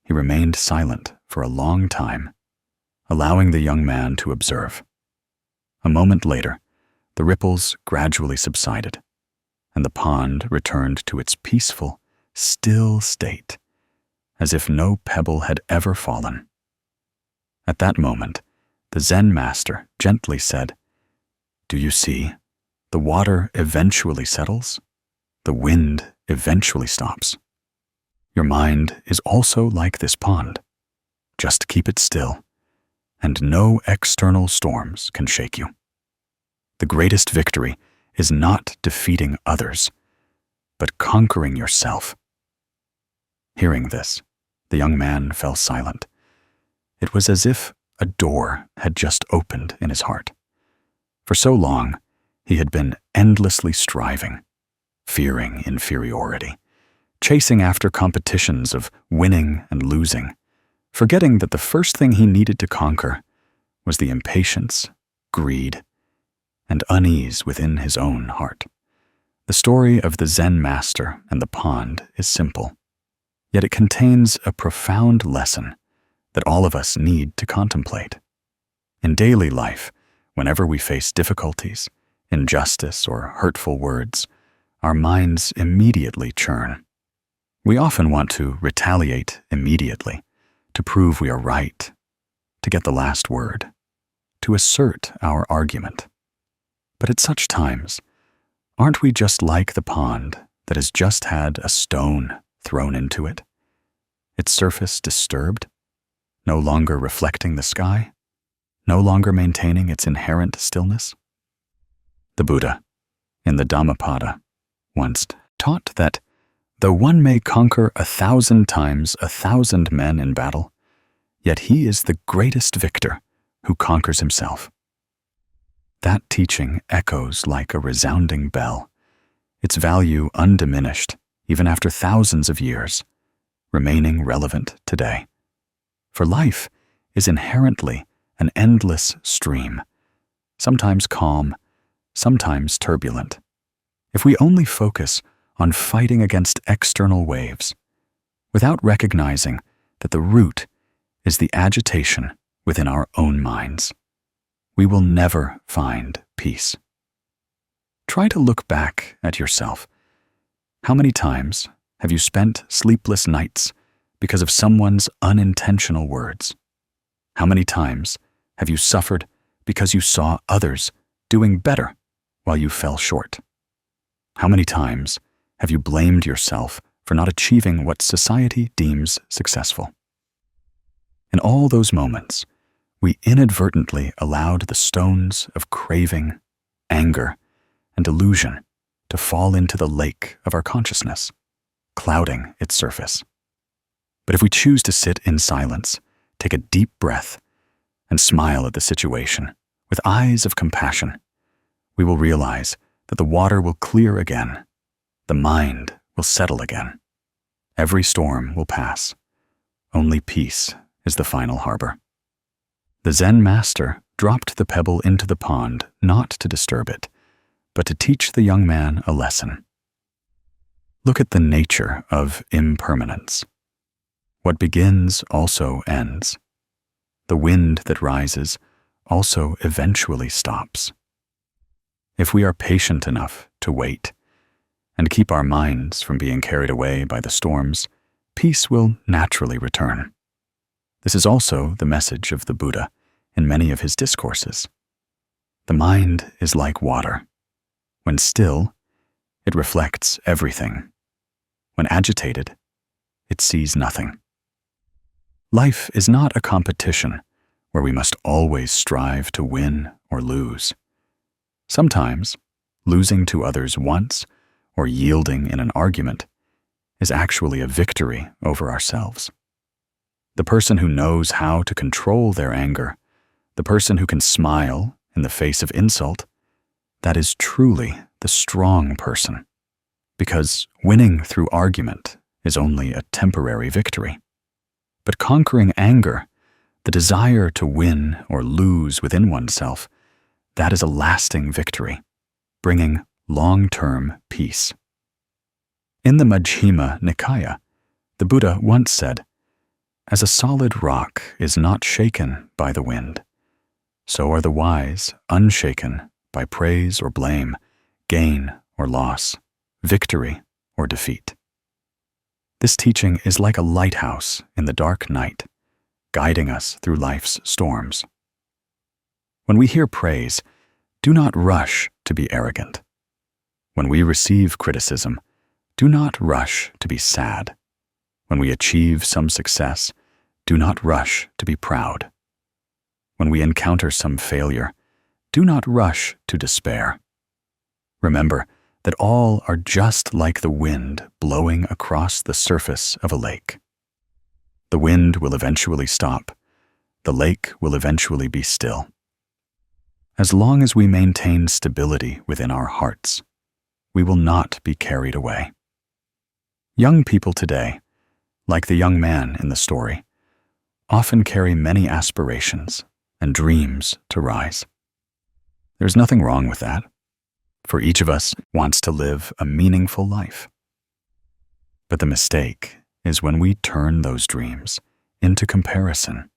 He remained silent for a long time, allowing the young man to observe. A moment later, the ripples gradually subsided, and the pond returned to its peaceful, still state, as if no pebble had ever fallen. At that moment, the Zen master gently said, "Do you see? The water eventually settles. The wind eventually stops. Your mind is also like this pond. Just keep it still, and no external storms can shake you. The greatest victory is not defeating others, but conquering yourself. Hearing this, the young man fell silent. It was as if a door had just opened in his heart. For so long, he had been endlessly striving, fearing inferiority, chasing after competitions of winning and losing, forgetting that the first thing he needed to conquer was the impatience, greed, and unease within his own heart. The story of the Zen master and the pond is simple, yet it contains a profound lesson that all of us need to contemplate. In daily life, whenever we face difficulties, injustice, or hurtful words, our minds immediately churn. We often want to retaliate immediately, to prove we are right, to get the last word, to assert our argument. But at such times, aren't we just like the pond that has just had a stone thrown into it, its surface disturbed, no longer reflecting the sky, no longer maintaining its inherent stillness? The Buddha, in the Dhammapada, once taught that though one may conquer 1,000 times 1,000 men in battle, yet he is the greatest victor who conquers himself. That teaching echoes like a resounding bell, its value undiminished even after thousands of years, remaining relevant today. For life is inherently an endless stream, sometimes calm, sometimes turbulent. If we only focus on fighting against external waves, without recognizing that the root is the agitation within our own minds, we will never find peace. Try to look back at yourself. How many times have you spent sleepless nights because of someone's unintentional words? How many times have you suffered because you saw others doing better while you fell short? How many times have you blamed yourself for not achieving what society deems successful? In all those moments, we inadvertently allowed the stones of craving, anger, and delusion to fall into the lake of our consciousness, clouding its surface. But if we choose to sit in silence, take a deep breath, and smile at the situation with eyes of compassion, we will realize that the water will clear again, the mind will settle again. Every storm will pass. Only peace is the final harbor. The Zen master dropped the pebble into the pond not to disturb it, but to teach the young man a lesson. Look at the nature of impermanence. What begins also ends. The wind that rises also eventually stops. If we are patient enough to wait and keep our minds from being carried away by the storms, peace will naturally return. This is also the message of the Buddha in many of his discourses. The mind is like water. When still, it reflects everything. When agitated, it sees nothing. Life is not a competition where we must always strive to win or lose. Sometimes, losing to others once or yielding in an argument is actually a victory over ourselves. The person who knows how to control their anger, the person who can smile in the face of insult, that is truly the strong person, because winning through argument is only a temporary victory. But conquering anger, the desire to win or lose within oneself, that is a lasting victory, bringing long-term peace. In the Majjhima Nikaya, the Buddha once said, "As a solid rock is not shaken by the wind, so are the wise unshaken by praise or blame, gain or loss, victory or defeat." This teaching is like a lighthouse in the dark night, guiding us through life's storms. When we hear praise, do not rush to be arrogant. When we receive criticism, do not rush to be sad. When we achieve some success, do not rush to be proud. When we encounter some failure, do not rush to despair. Remember that all are just like the wind blowing across the surface of a lake. The wind will eventually stop. The lake will eventually be still. As long as we maintain stability within our hearts, we will not be carried away. Young people today, like the young man in the story, often carry many aspirations and dreams to rise. There's nothing wrong with that, for each of us wants to live a meaningful life. But the mistake is when we turn those dreams into comparison,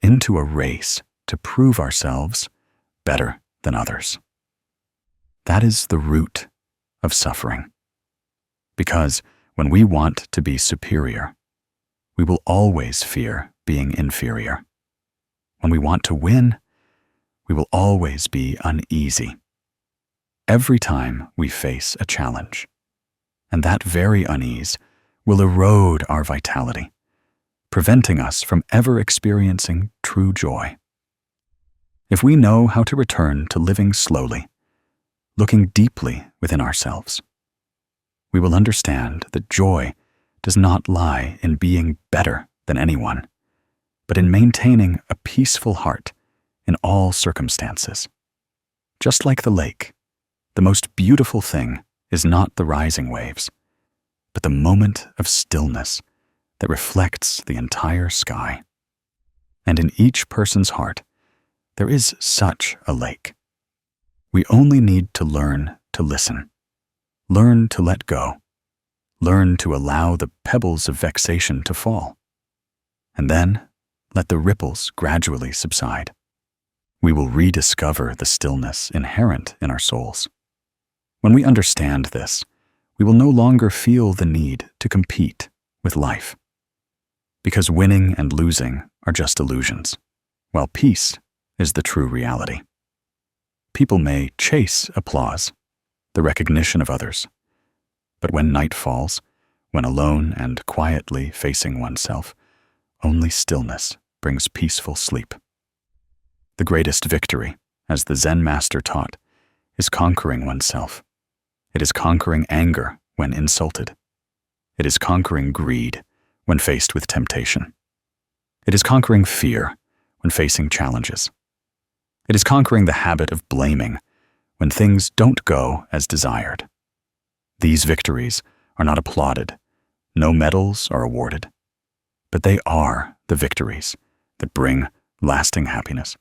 into a race to prove ourselves better than others. That is the root of suffering. Because when we want to be superior, we will always fear being inferior. When we want to win, we will always be uneasy. Every time we face a challenge, and that very unease will erode our vitality, preventing us from ever experiencing true joy. If we know how to return to living slowly, looking deeply within ourselves, we will understand that joy does not lie in being better than anyone, but in maintaining a peaceful heart in all circumstances. Just like the lake, the most beautiful thing is not the rising waves, but the moment of stillness that reflects the entire sky. And in each person's heart, there is such a lake. We only need to learn to listen, learn to let go, learn to allow the pebbles of vexation to fall, and then let the ripples gradually subside. We will rediscover the stillness inherent in our souls. When we understand this, we will no longer feel the need to compete with life, because winning and losing are just illusions, while peace is the true reality. People may chase applause, the recognition of others, but when night falls, when alone and quietly facing oneself, only stillness brings peaceful sleep. The greatest victory, as the Zen master taught, is conquering oneself. It is conquering anger when insulted. It is conquering greed when faced with temptation. It is conquering fear when facing challenges. It is conquering the habit of blaming when things don't go as desired. These victories are not applauded, no medals are awarded, but they are the victories that bring lasting happiness.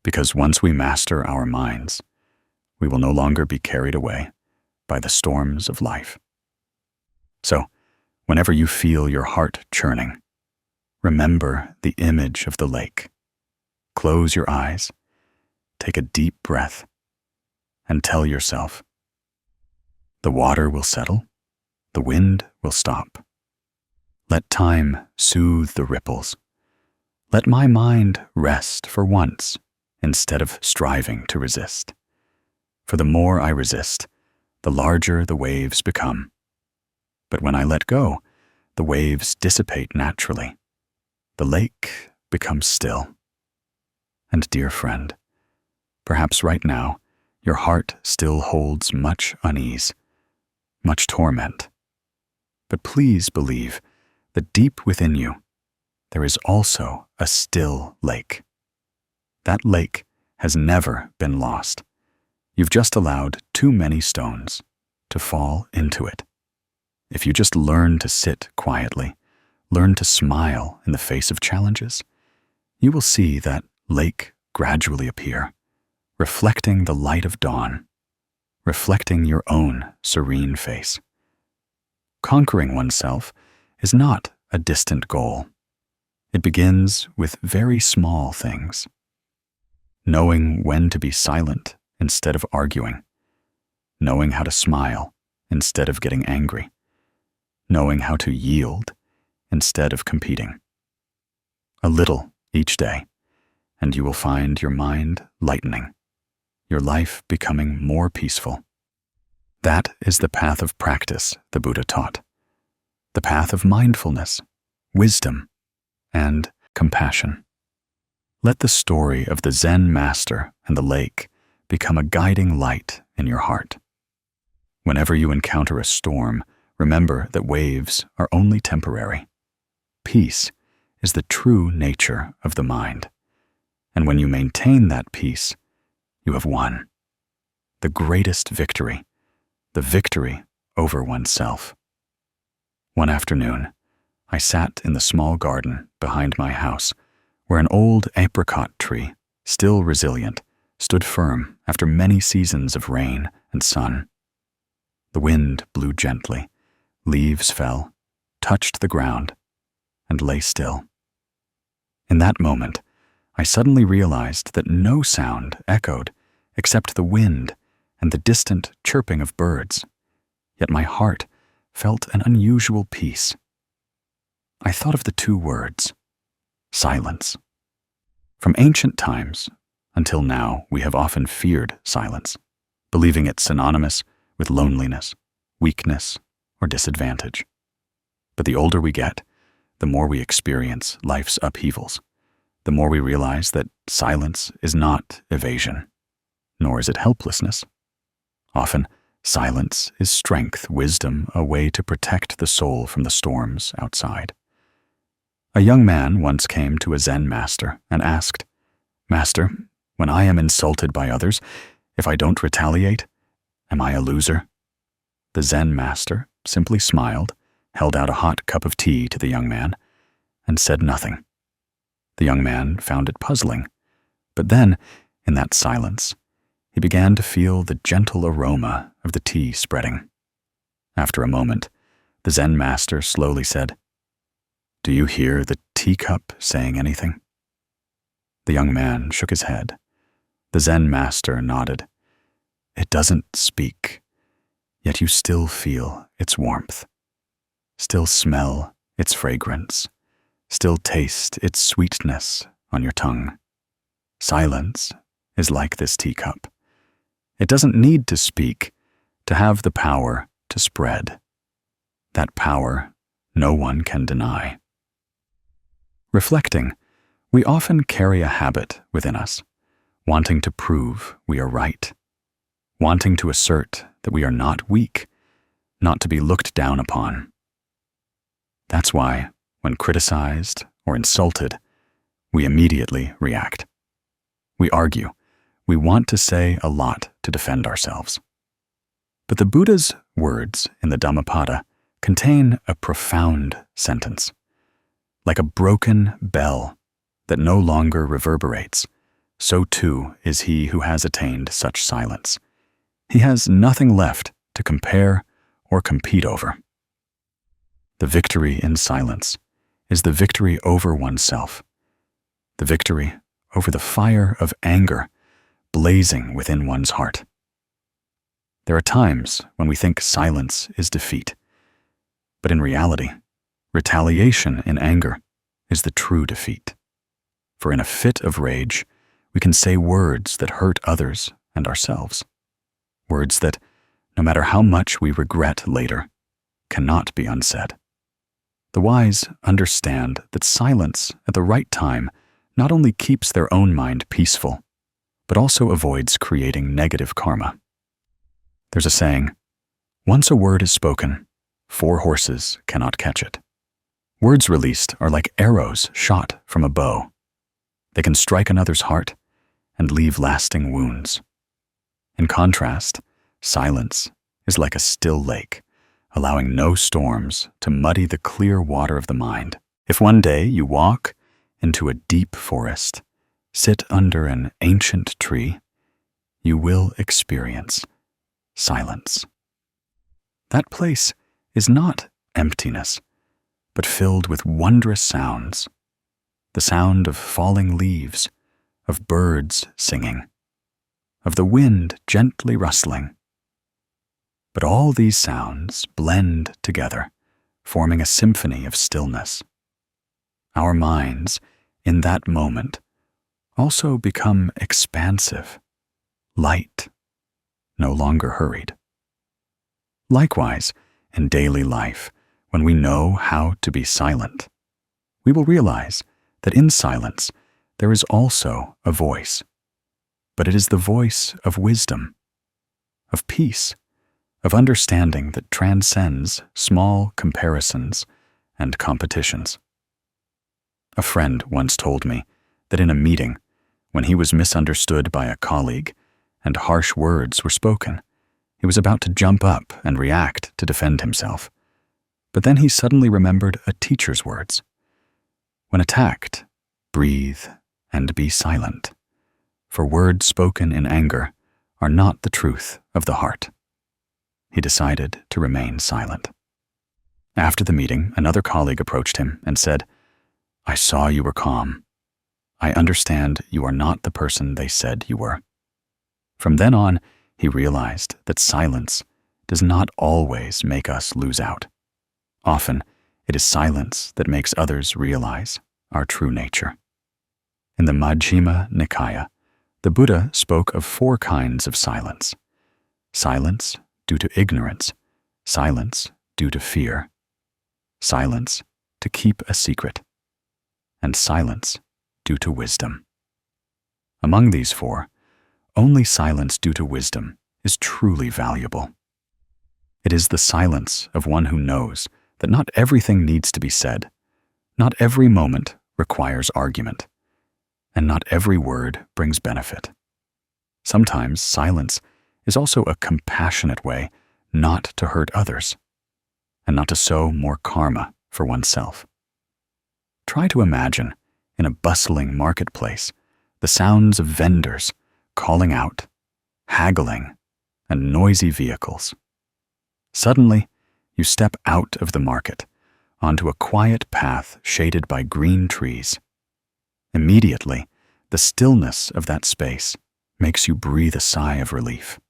Because once we master our minds, we will no longer be carried away by the storms of life. So, whenever you feel your heart churning, remember the image of the lake. Close your eyes, take a deep breath, and tell yourself, the water will settle, the wind will stop. Let time soothe the ripples. Let my mind rest for once instead of striving to resist. For the more I resist, the larger the waves become. But when I let go, the waves dissipate naturally. The lake becomes still. And dear friend, perhaps right now, your heart still holds much unease, much torment. But please believe that deep within you, there is also a still lake. That lake has never been lost. You've just allowed too many stones to fall into it. If you just learn to sit quietly, learn to smile in the face of challenges, you will see that lake gradually appear, reflecting the light of dawn, reflecting your own serene face. Conquering oneself is not a distant goal. It begins with very small things. Knowing when to be silent instead of arguing, knowing how to smile instead of getting angry, knowing how to yield instead of competing. A little each day, and you will find your mind lightening, your life becoming more peaceful. That is the path of practice the Buddha taught. the path of mindfulness, wisdom, and compassion. Let the story of the Zen master and the lake become a guiding light in your heart. Whenever you encounter a storm, remember that waves are only temporary. Peace is the true nature of the mind. And when you maintain that peace, you have won the greatest victory, the victory over oneself. One afternoon, I sat in the small garden behind my house, where an old apricot tree, still resilient, stood firm after many seasons of rain and sun. The wind blew gently, leaves fell, touched the ground, and lay still. In that moment, I suddenly realized that no sound echoed except the wind and the distant chirping of birds, yet my heart felt an unusual peace. I thought of the two words, silence. From ancient times until now, we have often feared silence, believing it synonymous with loneliness, weakness, or disadvantage. But the older we get, the more we experience life's upheavals, the more we realize that silence is not evasion, nor is it helplessness. Often, silence is strength, wisdom, a way to protect the soul from the storms outside. A young man once came to a Zen master and asked, "Master, when I am insulted by others, if I don't retaliate, am I a loser?" The Zen master simply smiled, held out a hot cup of tea to the young man, and said nothing. The young man found it puzzling, but then, in that silence, he began to feel the gentle aroma of the tea spreading. After a moment, the Zen master slowly said, "Do you hear the teacup saying anything?" The young man shook his head. The Zen master nodded. "It doesn't speak, yet you still feel its warmth, still smell its fragrance, still taste its sweetness on your tongue. Silence is like this teacup. It doesn't need to speak to have the power to spread. That power no one can deny." Reflecting, we often carry a habit within us, wanting to prove we are right, wanting to assert that we are not weak, not to be looked down upon. That's why, when criticized or insulted, we immediately react. We argue. We want to say a lot to defend ourselves. But the Buddha's words in the Dhammapada contain a profound sentence. Like a broken bell that no longer reverberates, so too is he who has attained such silence. He has nothing left to compare or compete over. The victory in silence is the victory over oneself, the victory over the fire of anger blazing within one's heart. There are times when we think silence is defeat, but in reality, retaliation in anger is the true defeat. For in a fit of rage, we can say words that hurt others and ourselves, words that, no matter how much we regret later, cannot be unsaid. The wise understand that silence at the right time not only keeps their own mind peaceful, but also avoids creating negative karma. There's a saying, "Once a word is spoken, 4 horses cannot catch it." Words released are like arrows shot from a bow. They can strike another's heart and leave lasting wounds. In contrast, silence is like a still lake, allowing no storms to muddy the clear water of the mind. If one day you walk into a deep forest, sit under an ancient tree, you will experience silence. That place is not emptiness, but filled with wondrous sounds. The sound of falling leaves, of birds singing, of the wind gently rustling. But all these sounds blend together, forming a symphony of stillness. Our minds, in that moment, also become expansive, light, no longer hurried. Likewise, in daily life, when we know how to be silent, we will realize that in silence there is also a voice, but it is the voice of wisdom, of peace, of understanding that transcends small comparisons and competitions. A friend once told me that in a meeting, when he was misunderstood by a colleague and harsh words were spoken, he was about to jump up and react to defend himself. But then he suddenly remembered a teacher's words. When attacked, breathe and be silent, for words spoken in anger are not the truth of the heart. He decided to remain silent. After the meeting, another colleague approached him and said, "I saw you were calm. I understand you are not the person they said you were." From then on, he realized that silence does not always make us lose out. Often, it is silence that makes others realize our true nature. In the Majjhima Nikaya, the Buddha spoke of 4 kinds of silence: silence due to ignorance, silence due to fear, silence to keep a secret, and silence due to wisdom. Among these 4, only silence due to wisdom is truly valuable. It is the silence of one who knows that not everything needs to be said, not every moment requires argument, and not every word brings benefit. Sometimes silence is also a compassionate way not to hurt others, and not to sow more karma for oneself. Try to imagine, in a bustling marketplace, the sounds of vendors calling out, haggling, and noisy vehicles. Suddenly, you step out of the market onto a quiet path shaded by green trees. Immediately, the stillness of that space makes you breathe a sigh of relief.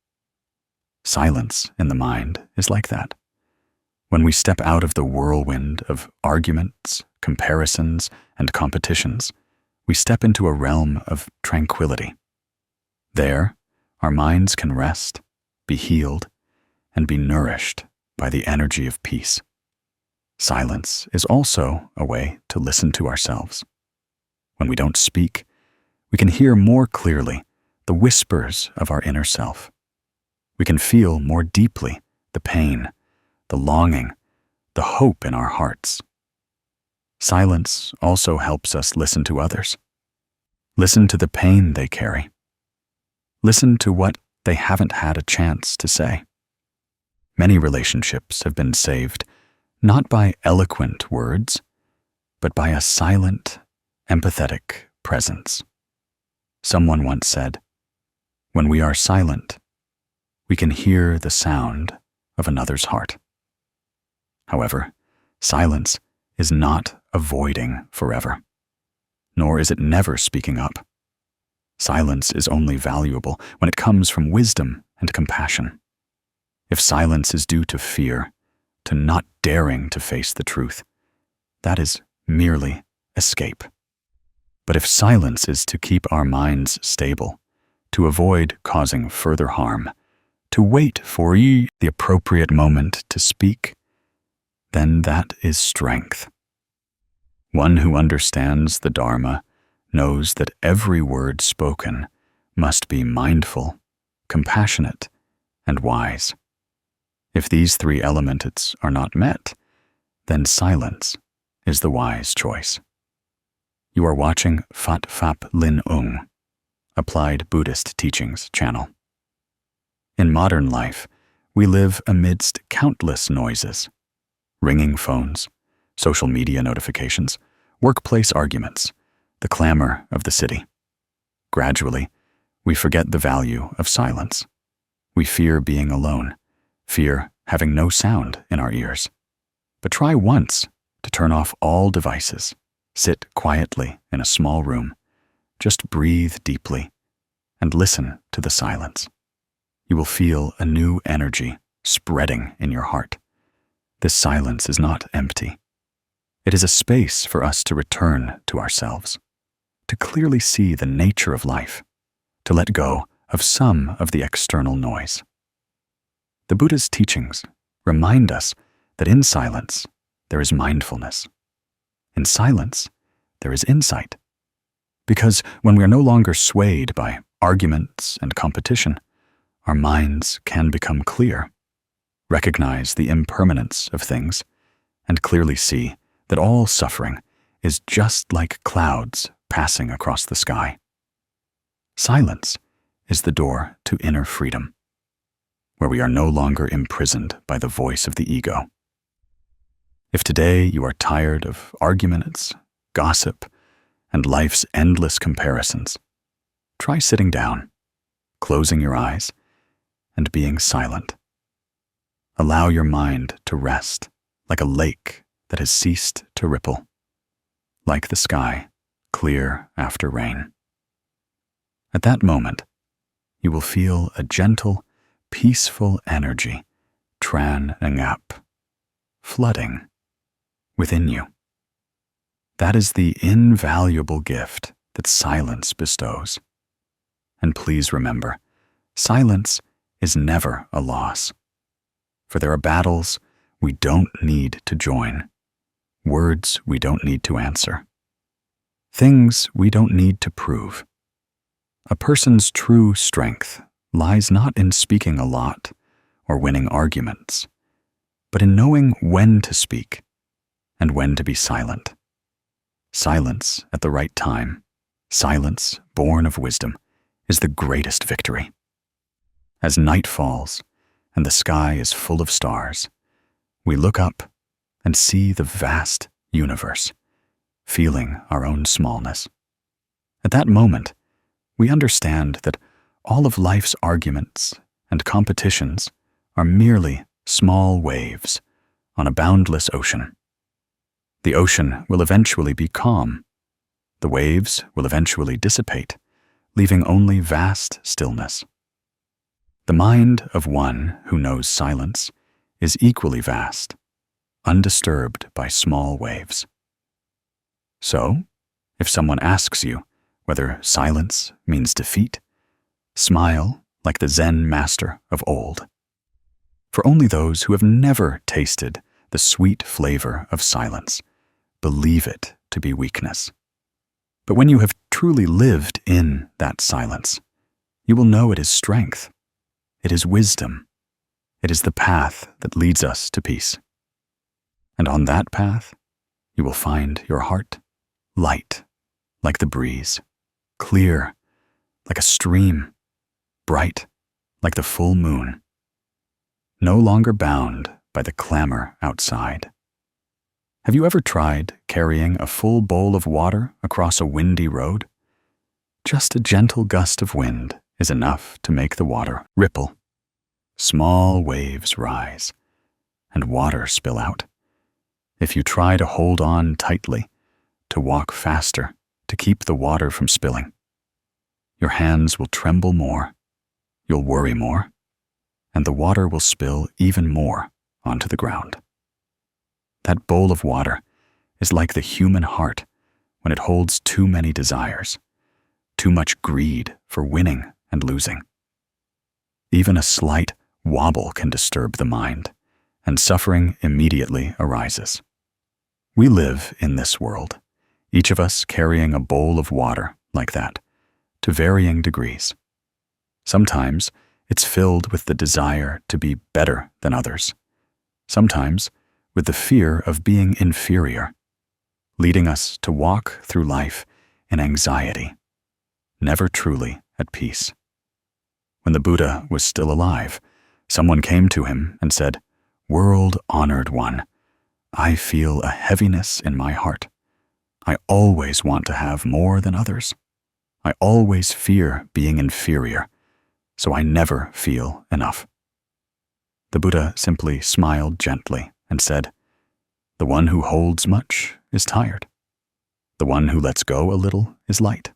Silence in the mind is like that. When we step out of the whirlwind of arguments, comparisons, and competitions, we step into a realm of tranquility. There, our minds can rest, be healed, and be nourished by the energy of peace. Silence is also a way to listen to ourselves. When we don't speak, we can hear more clearly the whispers of our inner self. We can feel more deeply the pain, the longing, the hope in our hearts. Silence also helps us listen to others. Listen to the pain they carry. Listen to what they haven't had a chance to say. Many relationships have been saved not by eloquent words, but by a silent, empathetic presence. Someone once said, "When we are silent, we can hear the sound of another's heart." However, silence is not avoiding forever, nor is it never speaking up. Silence is only valuable when it comes from wisdom and compassion. If silence is due to fear, to not daring to face the truth, that is merely escape. But if silence is to keep our minds stable, to avoid causing further harm, to wait for the appropriate moment to speak, then that is strength. One who understands the Dharma knows that every word spoken must be mindful, compassionate, and wise. If these 3 elements are not met, then silence is the wise choice. You are watching Phat Phap Lin Ung, Applied Buddhist Teachings channel. In modern life, we live amidst countless noises: ringing phones, social media notifications, workplace arguments, the clamor of the city. Gradually, we forget the value of silence. We fear being alone, fear having no sound in our ears. But try once to turn off all devices, sit quietly in a small room, just breathe deeply, and listen to the silence. You will feel a new energy spreading in your heart. This silence is not empty. It is a space for us to return to ourselves, to clearly see the nature of life, to let go of some of the external noise. The Buddha's teachings remind us that in silence there is mindfulness. In silence, there is insight. Because when we are no longer swayed by arguments and competition, our minds can become clear, recognize the impermanence of things, and clearly see that all suffering is just like clouds passing across the sky. Silence is the door to inner freedom, where we are no longer imprisoned by the voice of the ego. If today you are tired of arguments, gossip, and life's endless comparisons, try sitting down, closing your eyes, and being silent. Allow your mind to rest like a lake that has ceased to ripple, like the sky clear after rain. At that moment, you will feel a gentle, peaceful energy tranang up, flooding within you. That is the invaluable gift that silence bestows. And please remember, silence is never a loss. For there are battles we don't need to join, words we don't need to answer, things we don't need to prove. A person's true strength lies not in speaking a lot or winning arguments, but in knowing when to speak and when to be silent. Silence at the right time, silence born of wisdom, is the greatest victory. As night falls and the sky is full of stars, we look up and see the vast universe, feeling our own smallness. At that moment, we understand that all of life's arguments and competitions are merely small waves on a boundless ocean. The ocean will eventually be calm. The waves will eventually dissipate, leaving only vast stillness. The mind of one who knows silence is equally vast, undisturbed by small waves. So, if someone asks you whether silence means defeat, smile like the Zen master of old. For only those who have never tasted the sweet flavor of silence believe it to be weakness. But when you have truly lived in that silence, you will know it is strength. It is wisdom. It is the path that leads us to peace. And on that path, you will find your heart light like the breeze, clear like a stream, bright like the full moon, no longer bound by the clamor outside. Have you ever tried carrying a full bowl of water across a windy road? Just a gentle gust of wind is enough to make the water ripple. Small waves rise, and water spill out. If you try to hold on tightly, to walk faster, to keep the water from spilling, your hands will tremble more, you'll worry more, and the water will spill even more onto the ground. That bowl of water is like the human heart when it holds too many desires, too much greed for winning and losing. Even a slight wobble can disturb the mind, and suffering immediately arises. We live in this world, each of us carrying a bowl of water like that, to varying degrees. Sometimes it's filled with the desire to be better than others. Sometimes with the fear of being inferior, leading us to walk through life in anxiety, never truly at peace. When the Buddha was still alive, someone came to him and said, "World-honored one, I feel a heaviness in my heart. I always want to have more than others. I always fear being inferior, so I never feel enough." The Buddha simply smiled gently and said, "The one who holds much is tired. The one who lets go a little is light.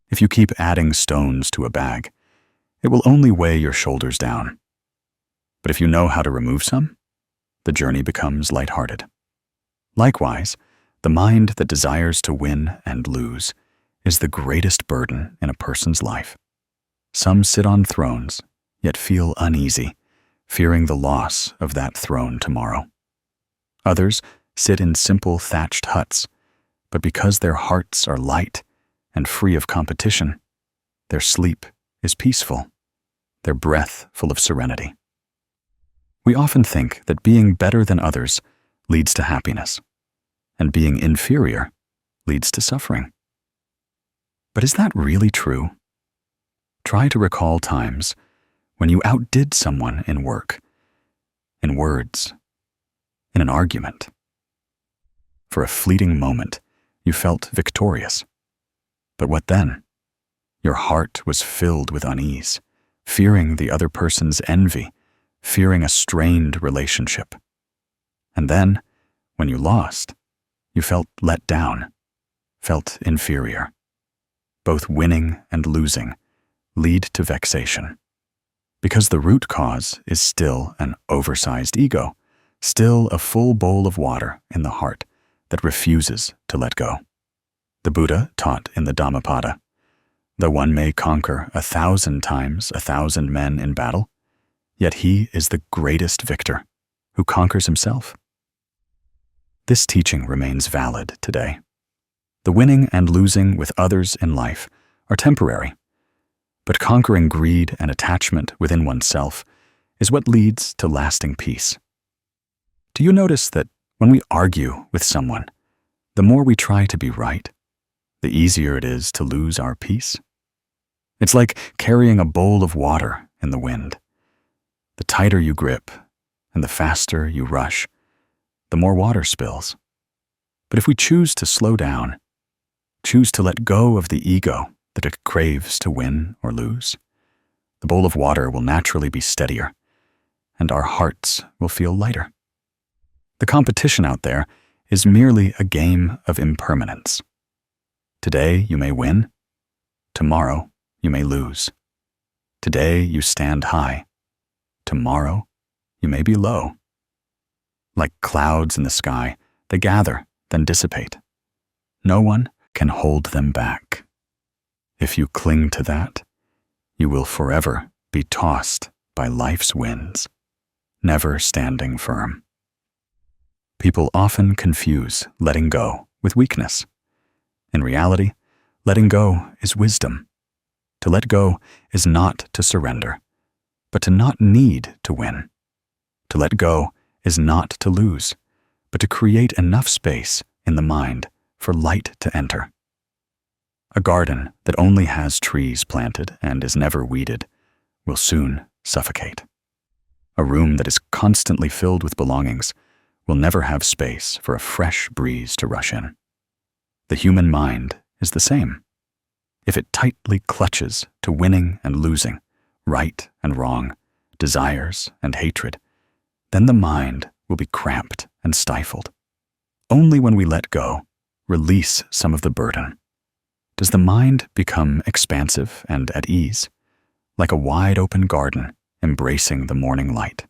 If you keep adding stones to a bag, it will only weigh your shoulders down. But if you know how to remove some, the journey becomes lighthearted." Likewise, the mind that desires to win and lose is the greatest burden in a person's life. Some sit on thrones, yet feel uneasy, fearing the loss of that throne tomorrow. Others sit in simple thatched huts, but because their hearts are light and free of competition, their sleep is peaceful, their breath full of serenity. We often think that being better than others leads to happiness, and being inferior leads to suffering. But is that really true? Try to recall times when you outdid someone in work, in words, in an argument. For a fleeting moment, you felt victorious. But what then? Your heart was filled with unease, fearing the other person's envy, fearing a strained relationship. And then, when you lost, you felt let down, felt inferior. Both winning and losing lead to vexation, because the root cause is still an oversized ego, still a full bowl of water in the heart that refuses to let go. The Buddha taught in the Dhammapada, though one may conquer 1,000 times 1,000 men in battle, yet he is the greatest victor who conquers himself. This teaching remains valid today. The winning and losing with others in life are temporary, but conquering greed and attachment within oneself is what leads to lasting peace. Do you notice that when we argue with someone, the more we try to be right, the easier it is to lose our peace? It's like carrying a bowl of water in the wind. The tighter you grip and the faster you rush, the more water spills. But if we choose to slow down, choose to let go of the ego that it craves to win or lose, the bowl of water will naturally be steadier, and our hearts will feel lighter. The competition out there is merely a game of impermanence. Today you may win, tomorrow you may lose. Today you stand high, tomorrow you may be low. Like clouds in the sky, they gather, then dissipate. No one can hold them back. If you cling to that, you will forever be tossed by life's winds, never standing firm. People often confuse letting go with weakness. In reality, letting go is wisdom. To let go is not to surrender, but to not need to win. To let go is not to lose, but to create enough space in the mind for light to enter. A garden that only has trees planted and is never weeded will soon suffocate. A room that is constantly filled with belongings will never have space for a fresh breeze to rush in. The human mind is the same. If it tightly clutches to winning and losing, right and wrong, desires and hatred, then the mind will be cramped and stifled. Only when we let go, release some of the burden, does the mind become expansive and at ease, like a wide-open garden embracing the morning light.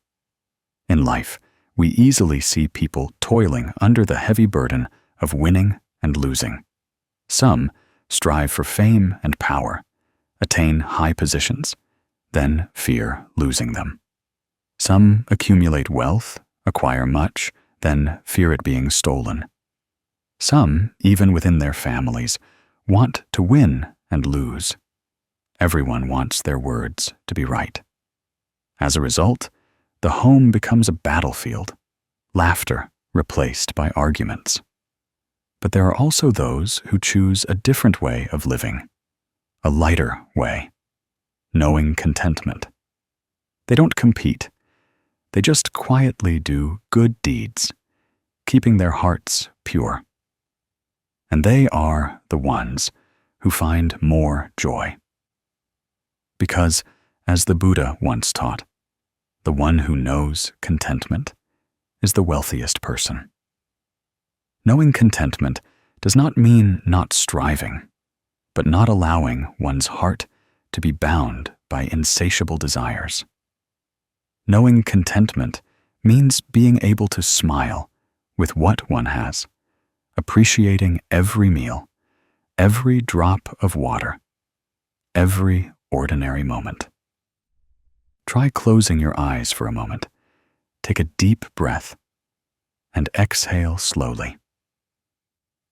In life, we easily see people toiling under the heavy burden of winning and losing. Some strive for fame and power, attain high positions, then fear losing them. Some accumulate wealth, acquire much, then fear it being stolen. Some, even within their families, want to win and lose. Everyone wants their words to be right. As a result, the home becomes a battlefield, laughter replaced by arguments. But there are also those who choose a different way of living, a lighter way, knowing contentment. They don't compete. They just quietly do good deeds, keeping their hearts pure. And they are the ones who find more joy. Because, as the Buddha once taught, the one who knows contentment is the wealthiest person. Knowing contentment does not mean not striving, but not allowing one's heart to be bound by insatiable desires. Knowing contentment means being able to smile with what one has, appreciating every meal, every drop of water, every ordinary moment. Try closing your eyes for a moment. Take a deep breath. and exhale slowly.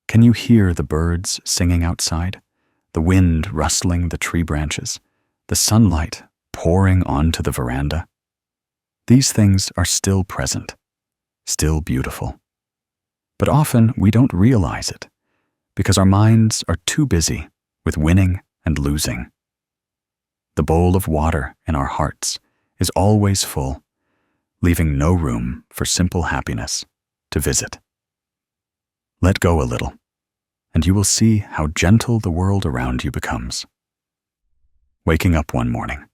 Can you hear the birds singing outside, the wind rustling the tree branches, the sunlight pouring onto the veranda? These things are still present, still beautiful. But often we don't realize it because our minds are too busy with winning and losing. The bowl of water in our hearts is always full, leaving no room for simple happiness to visit. Let go a little, and you will see how gentle the world around you becomes. Waking up one morning,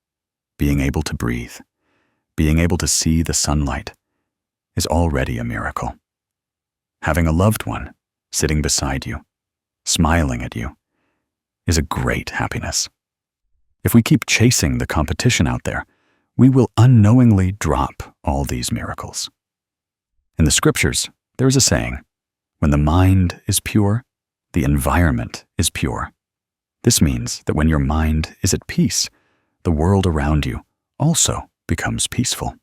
being able to breathe, being able to see the sunlight is already a miracle. Having a loved one sitting beside you, smiling at you, is a great happiness. If we keep chasing the competition out there, we will unknowingly drop all these miracles. In the scriptures, there is a saying, when the mind is pure, the environment is pure. This means that when your mind is at peace, the world around you also becomes peaceful.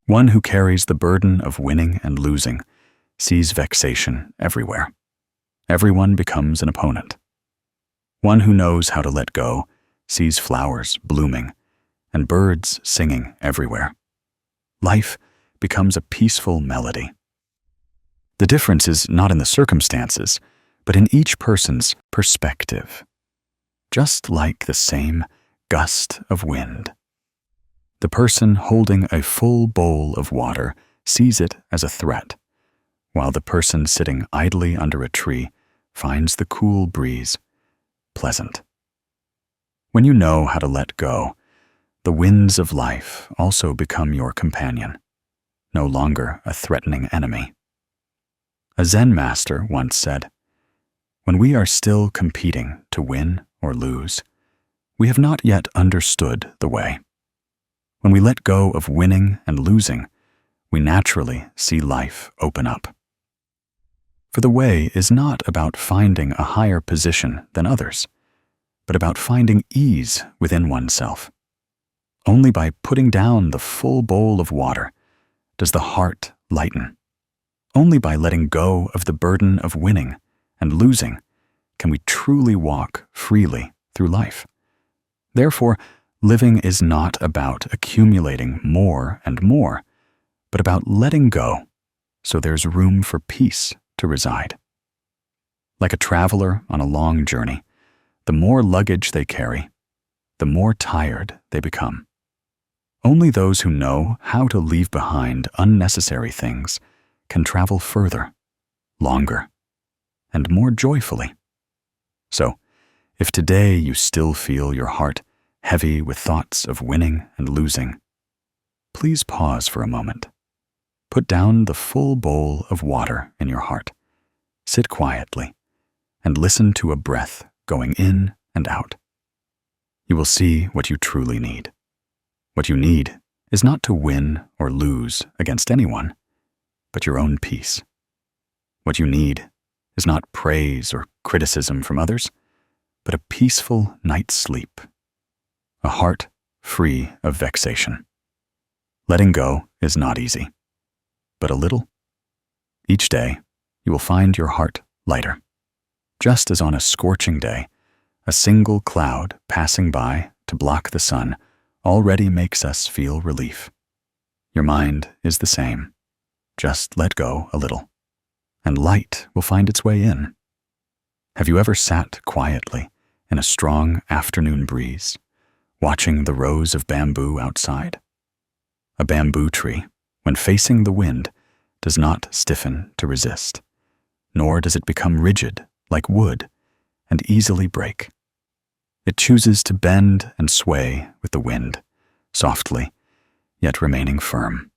One who carries the burden of winning and losing sees vexation everywhere. Everyone becomes an opponent. One who knows how to let go sees flowers blooming and birds singing everywhere. Life becomes a peaceful melody. The difference is not in the circumstances, but in each person's perspective. Just like the same gust of wind. The person holding a full bowl of water sees it as a threat, while the person sitting idly under a tree finds the cool breeze pleasant. When you know how to let go, the winds of life also become your companion, no longer a threatening enemy. A Zen master once said, "When we are still competing to win or lose, we have not yet understood the way. When we let go of winning and losing, we naturally see life open up." For the way is not about finding a higher position than others, but about finding ease within oneself. Only by putting down the full bowl of water does the heart lighten. Only by letting go of the burden of winning and losing can we truly walk freely through life. Therefore, living is not about accumulating more and more, but about letting go so there's room for peace to reside. Like a traveler on a long journey, the more luggage they carry, the more tired they become. Only those who know how to leave behind unnecessary things can travel further, longer, and more joyfully. So, if today you still feel your heart heavy with thoughts of winning and losing, please pause for a moment. Put down the full bowl of water in your heart. Sit quietly and listen to a breath going in and out. You will see what you truly need. What you need is not to win or lose against anyone, but your own peace. What you need is not praise or criticism from others, but a peaceful night's sleep, a heart free of vexation. Letting go is not easy, but a little. Each day, you will find your heart lighter. Just as on a scorching day, a single cloud passing by to block the sun already makes us feel relief. Your mind is the same. Just let go a little, and light will find its way in. Have you ever sat quietly in a strong afternoon breeze, watching the rows of bamboo outside? A bamboo tree, when facing the wind, does not stiffen to resist, nor does it become rigid like wood and easily break. It chooses to bend and sway with the wind, softly, yet remaining firm.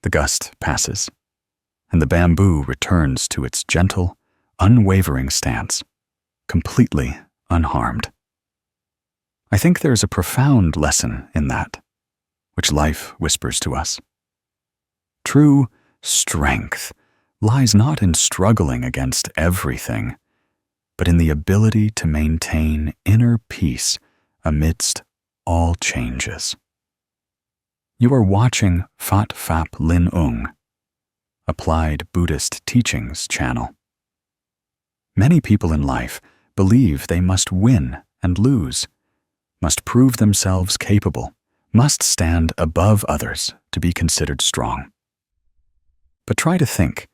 The gust passes, and the bamboo returns to its gentle, unwavering stance, completely unharmed. I think there is a profound lesson in that, which life whispers to us. True strength lies not in struggling against everything, but in the ability to maintain inner peace amidst all changes. You are watching Fat Phap Lin Ung, applied Buddhist teachings channel. Many people in life believe they must win and lose, must prove themselves capable, must stand above others to be considered strong. But try to think,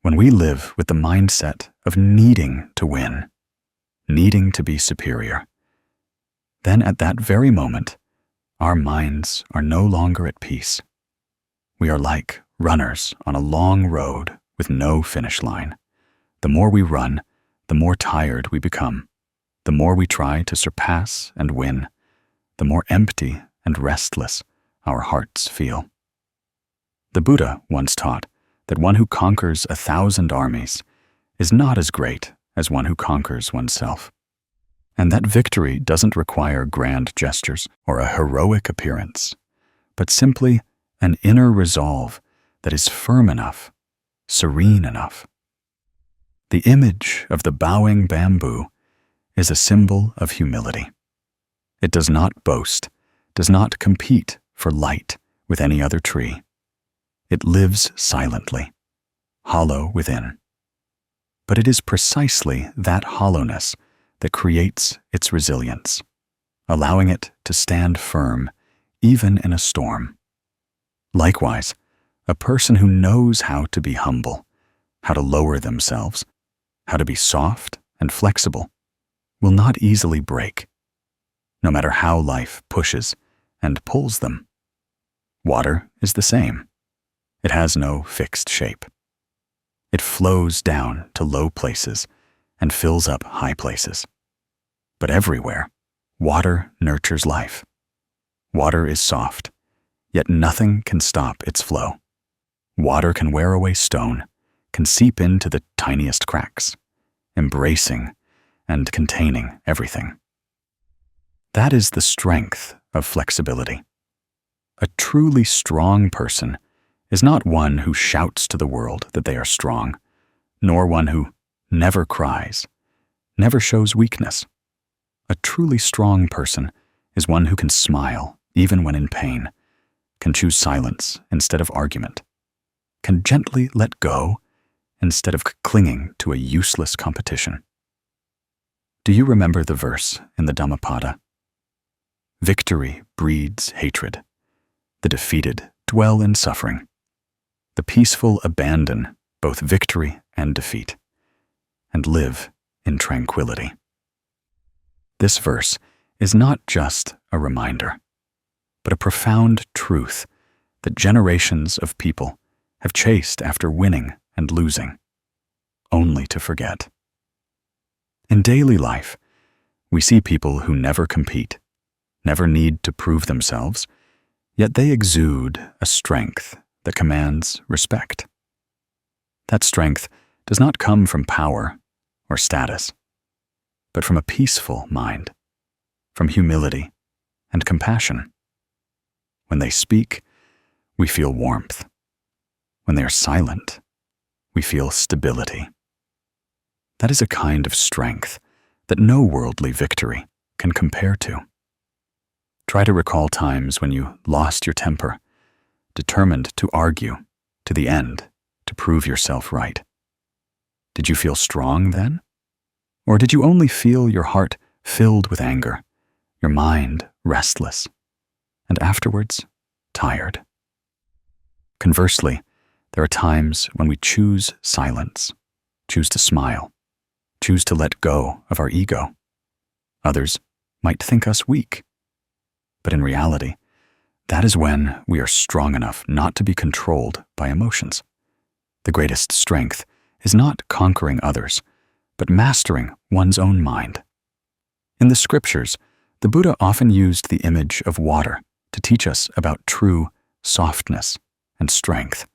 when we live with the mindset of needing to win, needing to be superior, then at that very moment, our minds are no longer at peace. We are like runners on a long road with no finish line. The more we run, the more tired we become. The more we try to surpass and win, the more empty and restless our hearts feel. The Buddha once taught that one who conquers 1,000 armies is not as great as one who conquers oneself, and that victory doesn't require grand gestures or a heroic appearance, but simply an inner resolve that is firm enough, serene enough. The image of the bowing bamboo is a symbol of humility. It does not boast, does not compete for light with any other tree. It lives silently, hollow within. But it is precisely that hollowness that creates its resilience, allowing it to stand firm even in a storm. Likewise, a person who knows how to be humble, how to lower themselves, how to be soft and flexible, will not easily break, no matter how life pushes and pulls them. Water is the same. It has no fixed shape. It flows down to low places and fills up high places. But everywhere, water nurtures life. Water is soft, yet nothing can stop its flow. Water can wear away stone, can seep into the tiniest cracks, embracing and containing everything. That is the strength of flexibility. A truly strong person is not one who shouts to the world that they are strong, nor one who never cries, never shows weakness. A truly strong person is one who can smile even when in pain, can choose silence instead of argument, can gently let go instead of clinging to a useless competition. Do you remember the verse in the Dhammapada? Victory breeds hatred. The defeated dwell in suffering. The peaceful abandon both victory and defeat, and live in tranquility. This verse is not just a reminder, but a profound truth that generations of people have chased after winning and losing, only to forget. In daily life, we see people who never compete, never need to prove themselves, yet they exude a strength that commands respect. That strength does not come from power or status, but from a peaceful mind, from humility and compassion. When they speak, we feel warmth. When they are silent, we feel stability. That is a kind of strength that no worldly victory can compare to. Try to recall times when you lost your temper, determined to argue to the end to prove yourself right. Did you feel strong then? Or did you only feel your heart filled with anger, your mind restless, and afterwards tired? Conversely, there are times when we choose silence, choose to smile, choose to let go of our ego. Others might think us weak, but in reality, that is when we are strong enough not to be controlled by emotions. The greatest strength is not conquering others, but mastering one's own mind. In the scriptures, the Buddha often used the image of water to teach us about true softness and strength.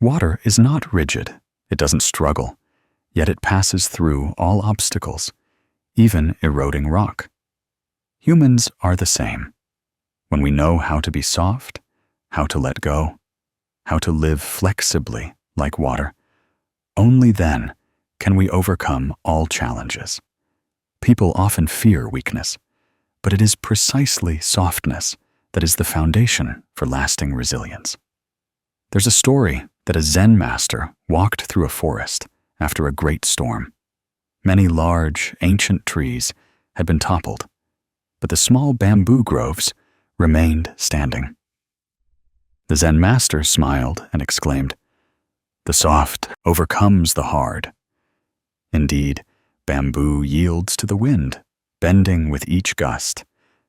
Water is not rigid, it doesn't struggle, yet it passes through all obstacles, even eroding rock. Humans are the same. When we know how to be soft, how to let go, how to live flexibly like water, only then can we overcome all challenges. People often fear weakness, but it is precisely softness that is the foundation for lasting resilience. There's a story that a Zen master walked through a forest after a great storm. Many large, ancient trees had been toppled, but the small bamboo groves remained standing. The Zen master smiled and exclaimed, "The soft overcomes the hard." Indeed, bamboo yields to the wind, bending with each gust,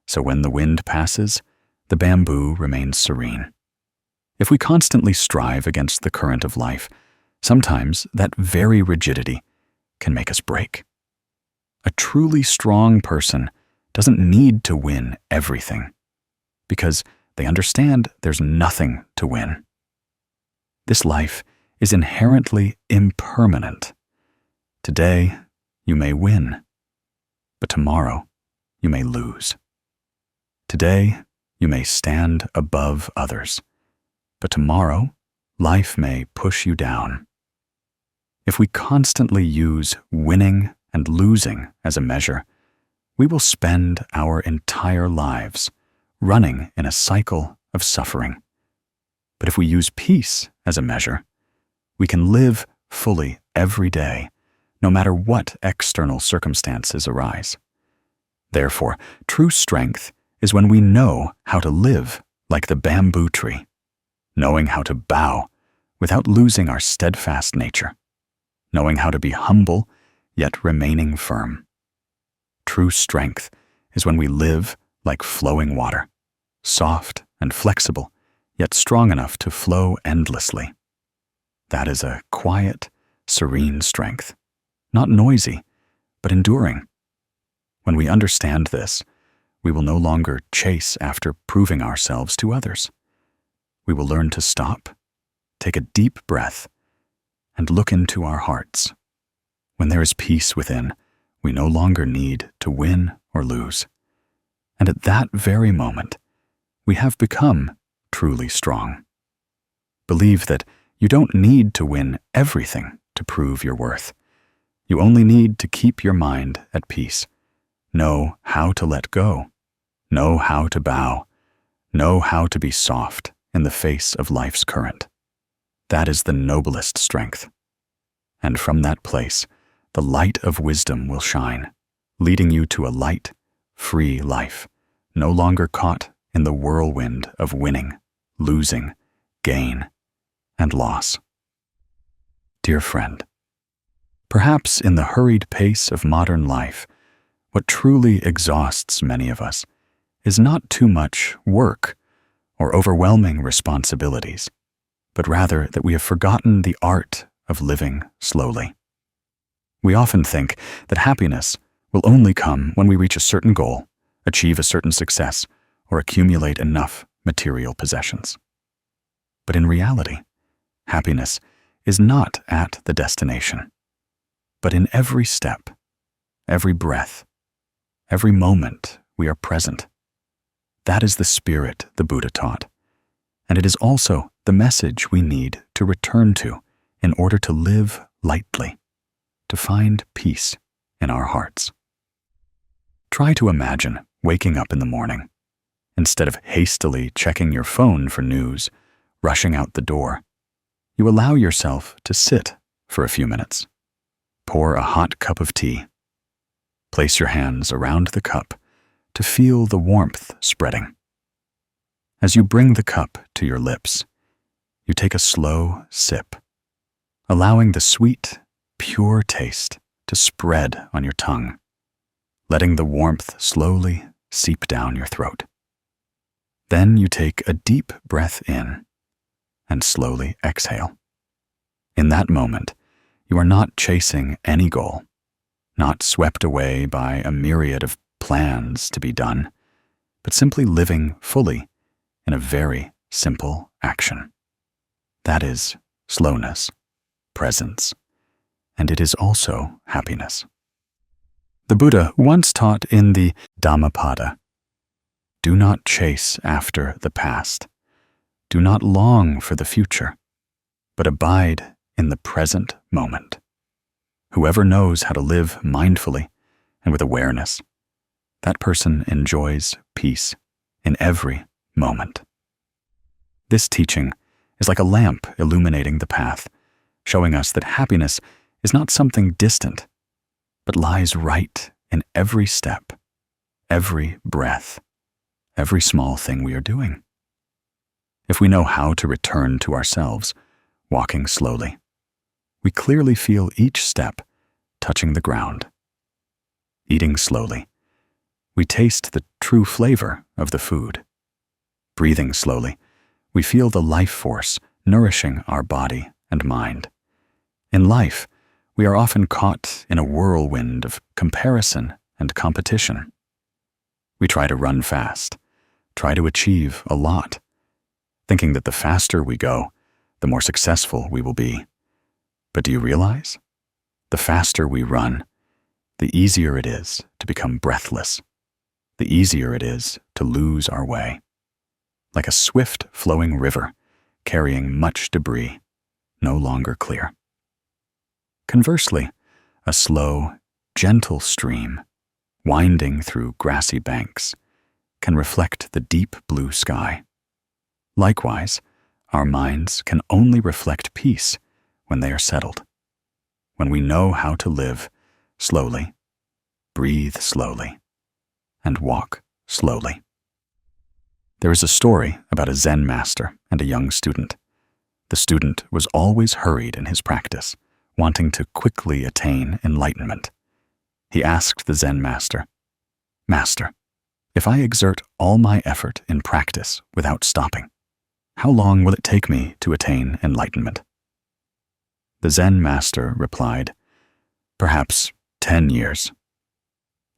so when the wind passes, the bamboo remains serene. If we constantly strive against the current of life, sometimes that very rigidity can make us break. A truly strong person doesn't need to win everything, because they understand there's nothing to win. This life is inherently impermanent. Today, you may win, but tomorrow, you may lose. Today, you may stand above others, but tomorrow, life may push you down. If we constantly use winning and losing as a measure, we will spend our entire lives running in a cycle of suffering. But if we use peace as a measure, we can live fully every day, no matter what external circumstances arise. Therefore, true strength is when we know how to live like the bamboo tree, knowing how to bow without losing our steadfast nature, knowing how to be humble yet remaining firm. True strength is when we live like flowing water, soft and flexible, yet strong enough to flow endlessly. That is a quiet, serene strength, not noisy, but enduring. When we understand this, we will no longer chase after proving ourselves to others. We will learn to stop, take a deep breath, and look into our hearts. When there is peace within, we no longer need to win or lose. And at that very moment, we have become truly strong. Believe that you don't need to win everything to prove your worth. You only need to keep your mind at peace. Know how to let go. Know how to bow. Know how to be soft in the face of life's current. That is the noblest strength. And from that place, the light of wisdom will shine, leading you to a light, free life, no longer caught in the whirlwind of winning, losing, gain, and loss. Dear friend, perhaps in the hurried pace of modern life, what truly exhausts many of us is not too much work or overwhelming responsibilities, but rather that we have forgotten the art of living slowly. We often think that happiness will only come when we reach a certain goal, achieve a certain success, or accumulate enough material possessions. But in reality, happiness is not at the destination, but in every step, every breath, every moment we are present. That is the spirit the Buddha taught, and it is also the message we need to return to in order to live lightly, to find peace in our hearts. Try to imagine waking up in the morning. Instead of hastily checking your phone for news, rushing out the door, you allow yourself to sit for a few minutes. Pour a hot cup of tea. Place your hands around the cup to feel the warmth spreading. As you bring the cup to your lips, you take a slow sip, allowing the sweet, pure taste to spread on your tongue, letting the warmth slowly seep down your throat. Then you take a deep breath in and slowly exhale. In that moment, you are not chasing any goal, not swept away by a myriad of plans to be done, but simply living fully in a very simple action. That is slowness, presence, and it is also happiness. The Buddha once taught in the Dhammapada, "Do not chase after the past. Do not long for the future, but abide in the present moment. Whoever knows how to live mindfully and with awareness, that person enjoys peace in every moment." This teaching is like a lamp illuminating the path, showing us that happiness is not something distant, but lies right in every step, every breath, every small thing we are doing. If we know how to return to ourselves, walking slowly, we clearly feel each step touching the ground. Eating slowly, we taste the true flavor of the food. Breathing slowly, we feel the life force nourishing our body and mind. In life, we are often caught in a whirlwind of comparison and competition. We try to run fast, try to achieve a lot, thinking that the faster we go, the more successful we will be. But do you realize? The faster we run, the easier it is to become breathless, the easier it is to lose our way. Like a swift flowing river carrying much debris, no longer clear. Conversely, a slow, gentle stream, winding through grassy banks, can reflect the deep blue sky. Likewise, our minds can only reflect peace when they are settled, when we know how to live slowly, breathe slowly, and walk slowly. There is a story about a Zen master and a young student. The student was always hurried in his practice, wanting to quickly attain enlightenment. He asked the Zen master, "Master, if I exert all my effort in practice without stopping, how long will it take me to attain enlightenment?" The Zen master replied, "Perhaps 10 years."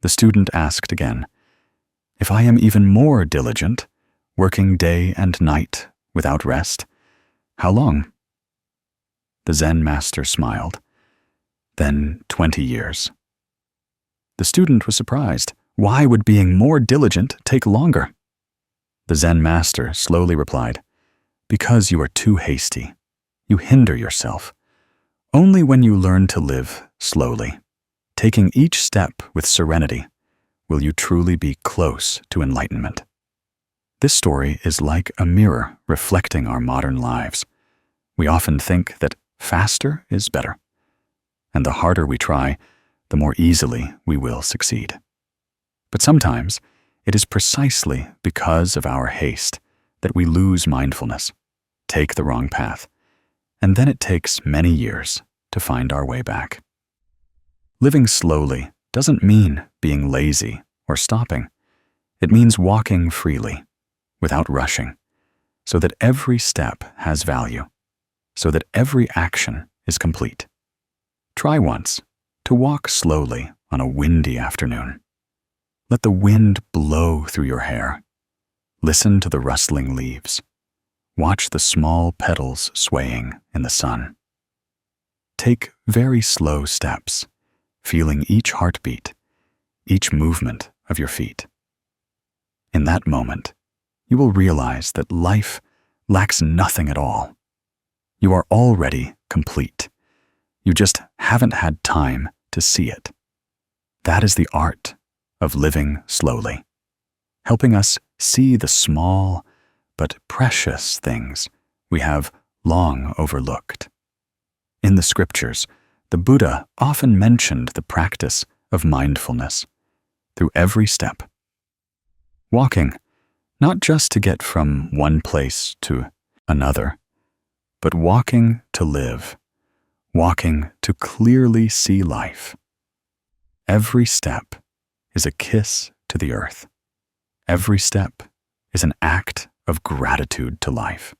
The student asked again, "If I am even more diligent, working day and night without rest, how long?" The Zen master smiled. "Then 20 years." The student was surprised. Why would being more diligent take longer? The Zen master slowly replied, "Because you are too hasty. You hinder yourself. Only when you learn to live slowly, taking each step with serenity, will you truly be close to enlightenment." This story is like a mirror reflecting our modern lives. We often think that faster is better, and the harder we try, the more easily we will succeed. But sometimes it is precisely because of our haste that we lose mindfulness, take the wrong path, and then it takes many years to find our way back. Living slowly doesn't mean being lazy or stopping. It means walking freely, without rushing, so that every step has value, so that every action is complete. Try once to walk slowly on a windy afternoon. Let the wind blow through your hair. Listen to the rustling leaves. Watch the small petals swaying in the sun. Take very slow steps, feeling each heartbeat, each movement of your feet. In that moment, you will realize that life lacks nothing at all. You are already complete. You just haven't had time to see it. That is the art of living slowly, helping us see the small but precious things we have long overlooked. In the scriptures, the Buddha often mentioned the practice of mindfulness through every step. Walking, not just to get from one place to another, but walking to live, walking to clearly see life. Every step is a kiss to the earth. Every step is an act of gratitude to life.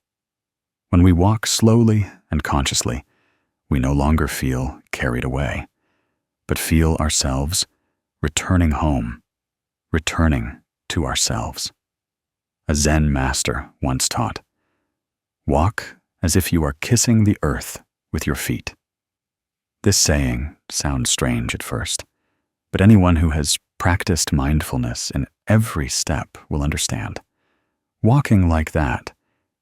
When we walk slowly and consciously, we no longer feel carried away, but feel ourselves returning home, returning to ourselves. A Zen master once taught, "Walk as if you are kissing the earth with your feet." This saying sounds strange at first, but anyone who has practiced mindfulness in every step will understand. Walking like that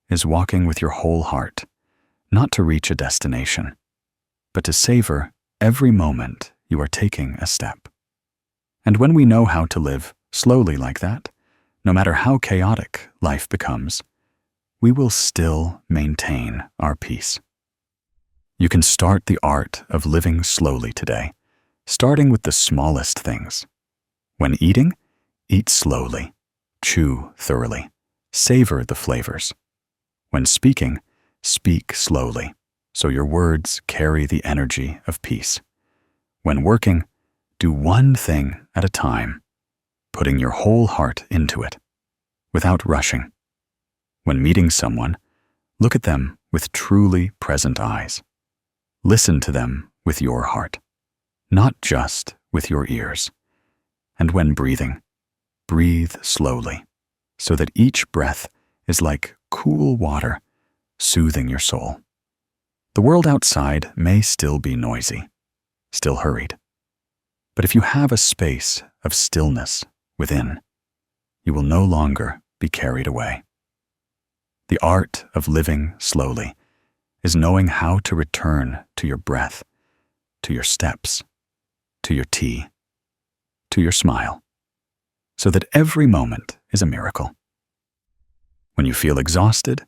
is walking with your whole heart, not to reach a destination, but to savor every moment you are taking a step. And when we know how to live slowly like that, no matter how chaotic life becomes, we will still maintain our peace. You can start the art of living slowly today, starting with the smallest things. When eating, eat slowly, chew thoroughly, savor the flavors. When speaking, speak slowly, so your words carry the energy of peace. When working, do one thing at a time, putting your whole heart into it, without rushing. When meeting someone, look at them with truly present eyes. Listen to them with your heart, not just with your ears. And when breathing, breathe slowly, so that each breath is like cool water, soothing your soul. The world outside may still be noisy, still hurried. But if you have a space of stillness within, you will no longer be carried away. The art of living slowly is knowing how to return to your breath, to your steps, to your tea, to your smile, so that every moment is a miracle. When you feel exhausted,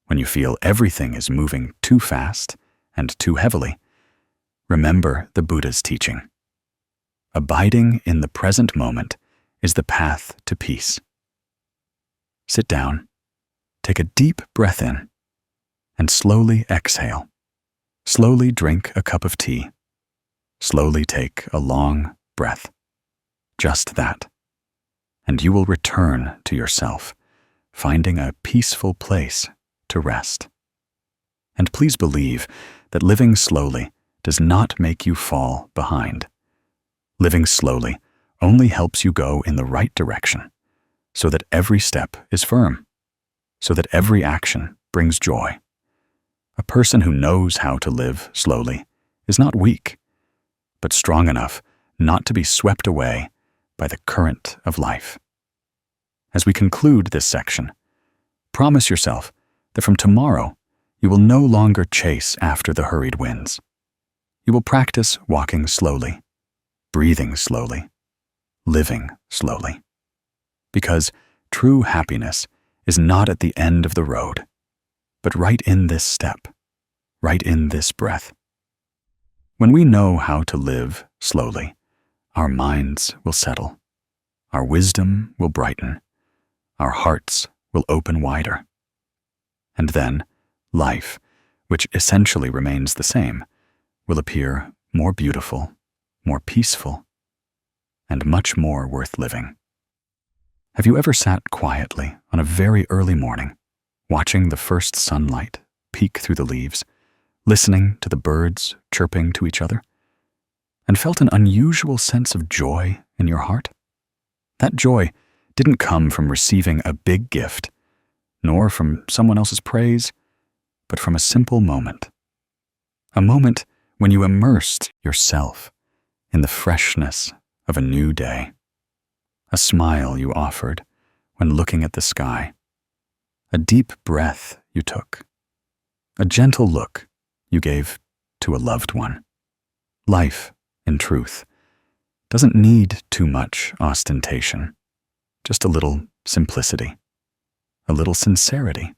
when you feel everything is moving too fast and too heavily, remember the Buddha's teaching. Abiding in the present moment is the path to peace. Sit down, take a deep breath in, and slowly exhale. Slowly drink a cup of tea. Slowly take a long breath. Just that. And you will return to yourself, finding a peaceful place to rest. And please believe that living slowly does not make you fall behind. Living slowly only helps you go in the right direction, so that every step is firm, so that every action brings joy. A person who knows how to live slowly is not weak, but strong enough not to be swept away by the current of life. As we conclude this section, promise yourself that from tomorrow you will no longer chase after the hurried winds. You will practice walking slowly, breathing slowly, living slowly. Because true happiness is not at the end of the road, but right in this step, right in this breath. When we know how to live slowly, our minds will settle, our wisdom will brighten, our hearts will open wider. And then life, which essentially remains the same, will appear more beautiful, more peaceful, and much more worth living. Have you ever sat quietly on a very early morning, watching the first sunlight peek through the leaves, listening to the birds chirping to each other, and felt an unusual sense of joy in your heart? That joy didn't come from receiving a big gift, nor from someone else's praise, but from a simple moment. A moment when you immersed yourself in the freshness of a new day. A smile you offered when looking at the sky. A deep breath you took. A gentle look you gave to a loved one. Life, in truth, doesn't need too much ostentation. Just a little simplicity, a little sincerity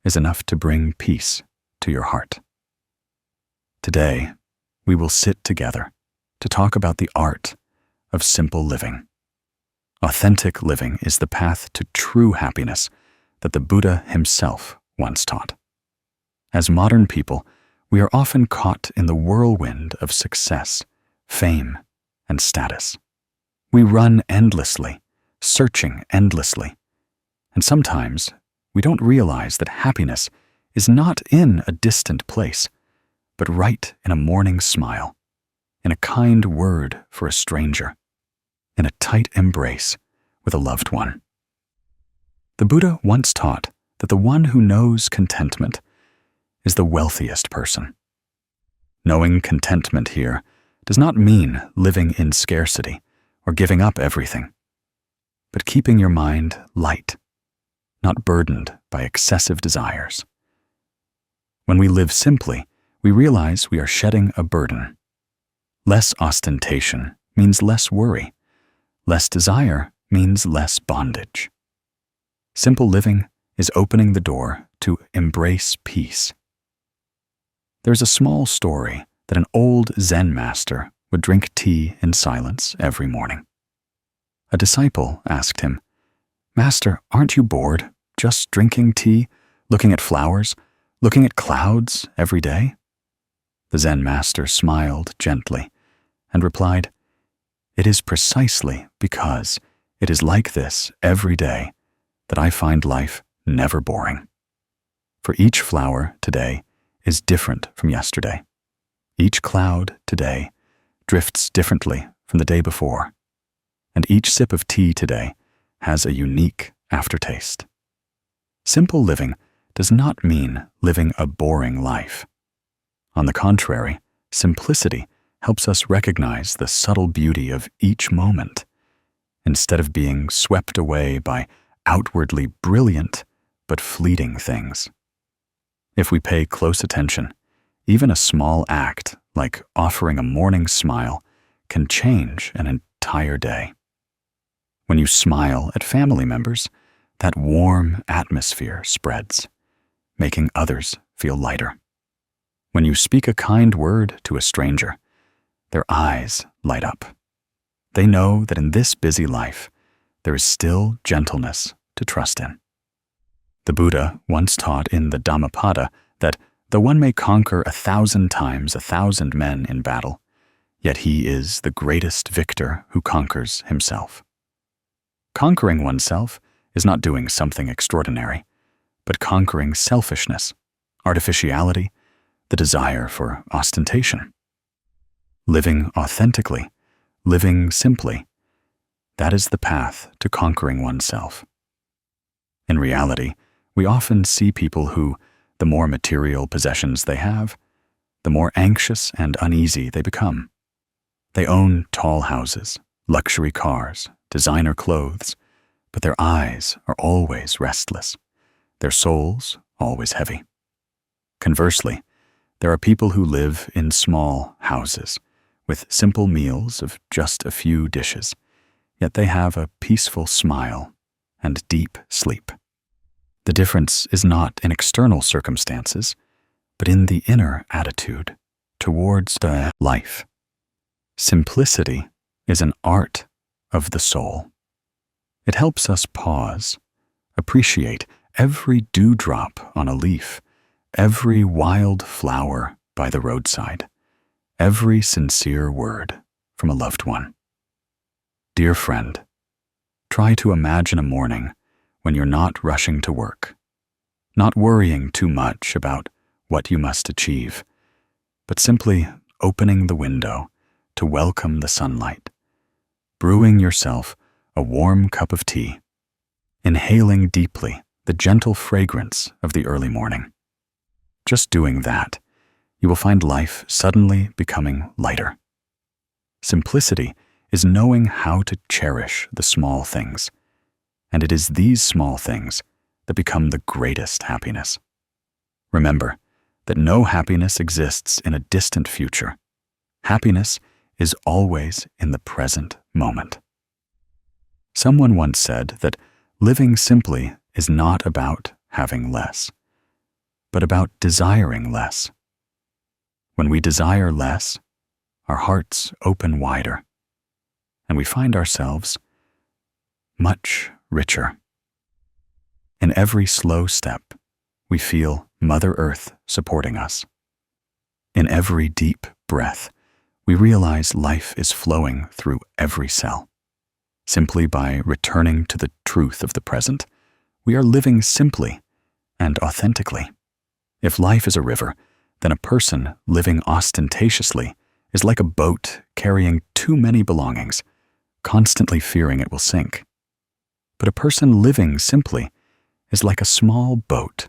is enough to bring peace to your heart. Today, we will sit together to talk about the art of simple living. Authentic living is the path to true happiness that the Buddha himself once taught. As modern people, we are often caught in the whirlwind of success, fame, and status. We run endlessly, searching endlessly, and sometimes we don't realize that happiness is not in a distant place, but right in a morning smile, in a kind word for a stranger, in a tight embrace with a loved one. The Buddha once taught that the one who knows contentment is the wealthiest person. Knowing contentment here does not mean living in scarcity or giving up everything, but keeping your mind light, not burdened by excessive desires. When we live simply, we realize we are shedding a burden. Less ostentation means less worry. Less desire means less bondage. Simple living is opening the door to embrace peace. There's a small story that an old Zen master would drink tea in silence every morning. A disciple asked him, "Master, aren't you bored just drinking tea, looking at flowers, looking at clouds every day?" The Zen master smiled gently and replied, "It is precisely because it is like this every day that I find life never boring. For each flower today is different from yesterday. Each cloud today drifts differently from the day before, and each sip of tea today has a unique aftertaste." Simple living does not mean living a boring life. On the contrary, simplicity helps us recognize the subtle beauty of each moment, instead of being swept away by outwardly brilliant but fleeting things. If we pay close attention, even a small act like offering a morning smile can change an entire day. When you smile at family members, that warm atmosphere spreads, making others feel lighter. When you speak a kind word to a stranger, their eyes light up. They know that in this busy life, there is still gentleness to trust in. The Buddha once taught in the Dhammapada that though one may conquer 1,000 times 1,000 men in battle, yet he is the greatest victor who conquers himself. Conquering oneself is not doing something extraordinary, but conquering selfishness, artificiality, the desire for ostentation. Living authentically, living simply, that is the path to conquering oneself. In reality, we often see people who, the more material possessions they have, the more anxious and uneasy they become. They own tall houses, luxury cars, designer clothes, but their eyes are always restless, their souls always heavy. Conversely, there are people who live in small houses, with simple meals of just a few dishes, yet they have a peaceful smile and deep sleep. The difference is not in external circumstances, but in the inner attitude towards the life. Simplicity is an art of the soul. It helps us pause, appreciate every dewdrop on a leaf, every wild flower by the roadside, every sincere word from a loved one. Dear friend, try to imagine a morning when you're not rushing to work, not worrying too much about what you must achieve, but simply opening the window to welcome the sunlight, brewing yourself a warm cup of tea, inhaling deeply the gentle fragrance of the early morning. Just doing that, you will find life suddenly becoming lighter. Simplicity is knowing how to cherish the small things, and it is these small things that become the greatest happiness. Remember that no happiness exists in a distant future. Happiness is always in the present moment. Someone once said that living simply is not about having less, but about desiring less. When we desire less, our hearts open wider, and we find ourselves much richer. In every slow step, we feel Mother Earth supporting us. In every deep breath, we realize life is flowing through every cell. Simply by returning to the truth of the present, we are living simply and authentically. If life is a river, then a person living ostentatiously is like a boat carrying too many belongings, constantly fearing it will sink. But a person living simply is like a small boat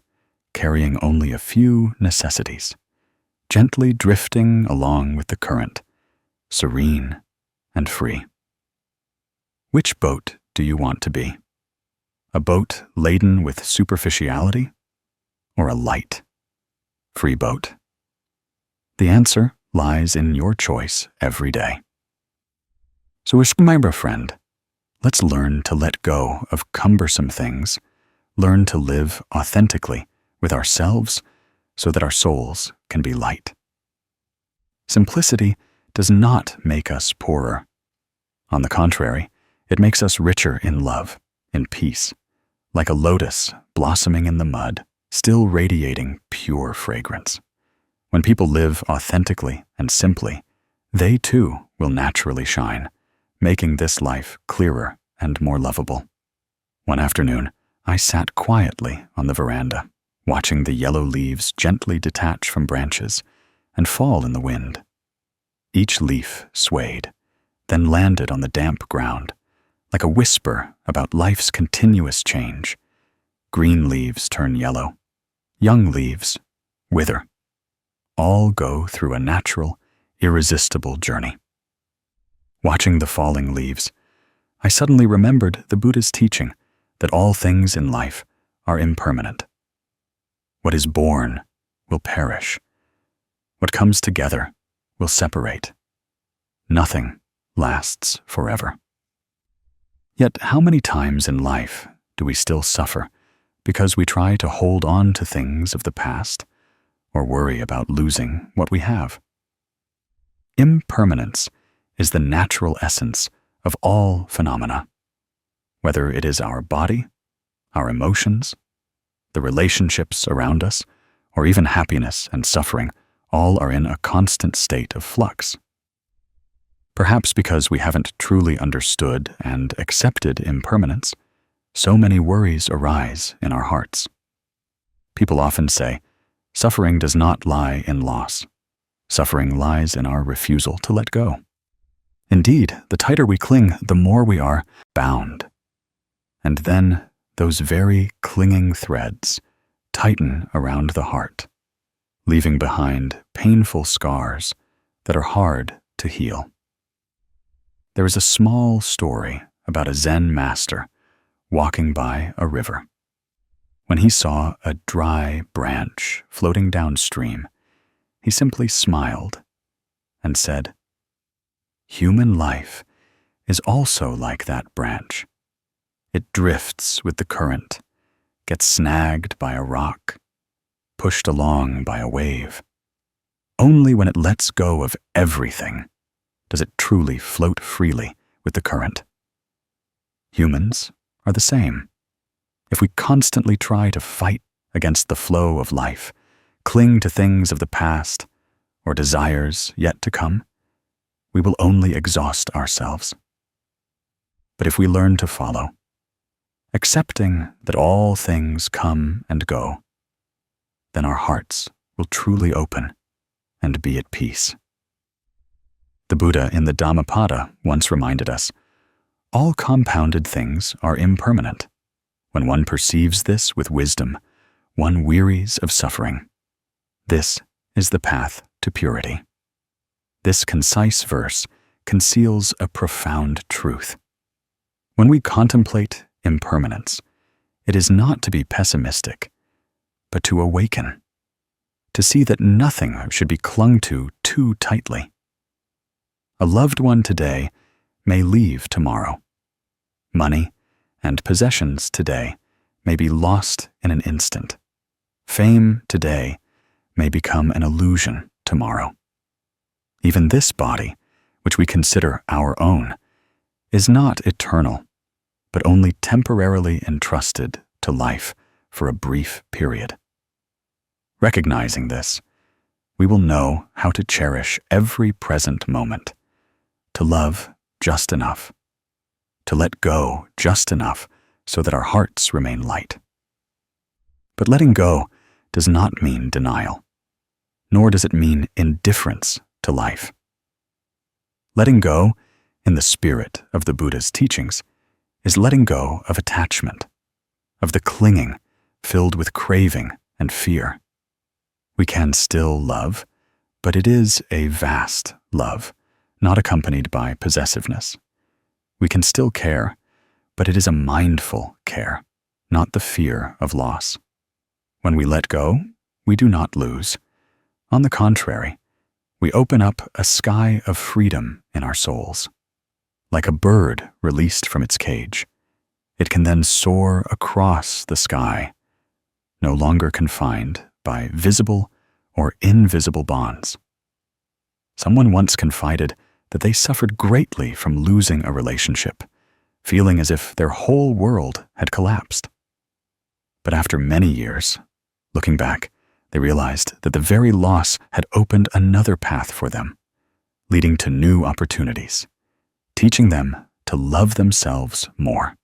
carrying only a few necessities, gently drifting along with the current, serene and free. Which boat do you want to be? A boat laden with superficiality, or a light, free boat? The answer lies in your choice every day. So, my friend, let's learn to let go of cumbersome things learn to live authentically with ourselves so that our souls can be light. Simplicity does not make us poorer. On the contrary, it makes us richer in love, in peace, like a lotus blossoming in the mud, still radiating pure fragrance. When people live authentically and simply, they too will naturally shine, making this life clearer and more lovable. One afternoon, I sat quietly on the veranda, watching the yellow leaves gently detach from branches and fall in the wind. Each leaf swayed, then landed on the damp ground, like a whisper about life's continuous change. Green leaves turn yellow, young leaves wither. All go through a natural, irresistible journey. Watching the falling leaves, I suddenly remembered the Buddha's teaching that all things in life are impermanent. What is born will perish. What comes together will separate. Nothing lasts forever. Yet how many times in life do we still suffer because we try to hold on to things of the past or worry about losing what we have? Impermanence is the natural essence of all phenomena. Whether it is our body, our emotions, the relationships around us, or even happiness and suffering, all are in a constant state of flux. Perhaps because we haven't truly understood and accepted impermanence, so many worries arise in our hearts. People often say, suffering does not lie in loss. Suffering lies in our refusal to let go. Indeed, the tighter we cling, the more we are bound. And then those very clinging threads tighten around the heart, leaving behind painful scars that are hard to heal. There is a small story about a Zen master walking by a river. When he saw a dry branch floating downstream, he simply smiled and said, "Human life is also like that branch. It drifts with the current, gets snagged by a rock, pushed along by a wave. Only when it lets go of everything does it truly float freely with the current. Humans are the same. If we constantly try to fight against the flow of life, cling to things of the past or desires yet to come, we will only exhaust ourselves. But if we learn to follow, accepting that all things come and go, then our hearts will truly open and be at peace." The Buddha in the Dhammapada once reminded us, all compounded things are impermanent. When one perceives this with wisdom, one wearies of suffering. This is the path to purity. This concise verse conceals a profound truth. When we contemplate impermanence, it is not to be pessimistic, but to awaken, to see that nothing should be clung to too tightly. A loved one today may leave tomorrow. Money and possessions today may be lost in an instant. Fame today may become an illusion tomorrow. Even this body, which we consider our own, is not eternal, but only temporarily entrusted to life for a brief period. Recognizing this, we will know how to cherish every present moment, to love just enough, to let go just enough so that our hearts remain light. But letting go does not mean denial, nor does it mean indifference to life. Letting go, in the spirit of the Buddha's teachings, is letting go of attachment, of the clinging filled with craving and fear. We can still love, but it is a vast love, not accompanied by possessiveness. We can still care, but it is a mindful care, not the fear of loss. When we let go, we do not lose. On the contrary, we open up a sky of freedom in our souls. Like a bird released from its cage, It can then soar across the sky, no longer confined by visible or invisible bonds. Someone once confided that they suffered greatly from losing a relationship, feeling as if their whole world had collapsed. But after many years, looking back, they realized that the very loss had opened another path for them, leading to new opportunities, teaching them to love themselves more.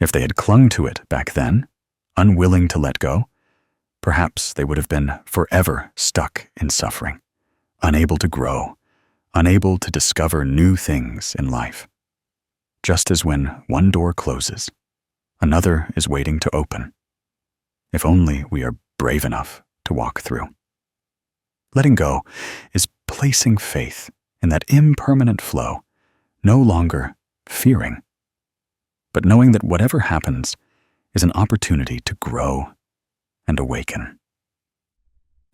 If they had clung to it back then, unwilling to let go, perhaps they would have been forever stuck in suffering, unable to grow, unable to discover new things in life. Just as when one door closes, another is waiting to open, if only we are brave enough to walk through. Letting go is placing faith in that impermanent flow, no longer fearing, but knowing that whatever happens is an opportunity to grow and awaken.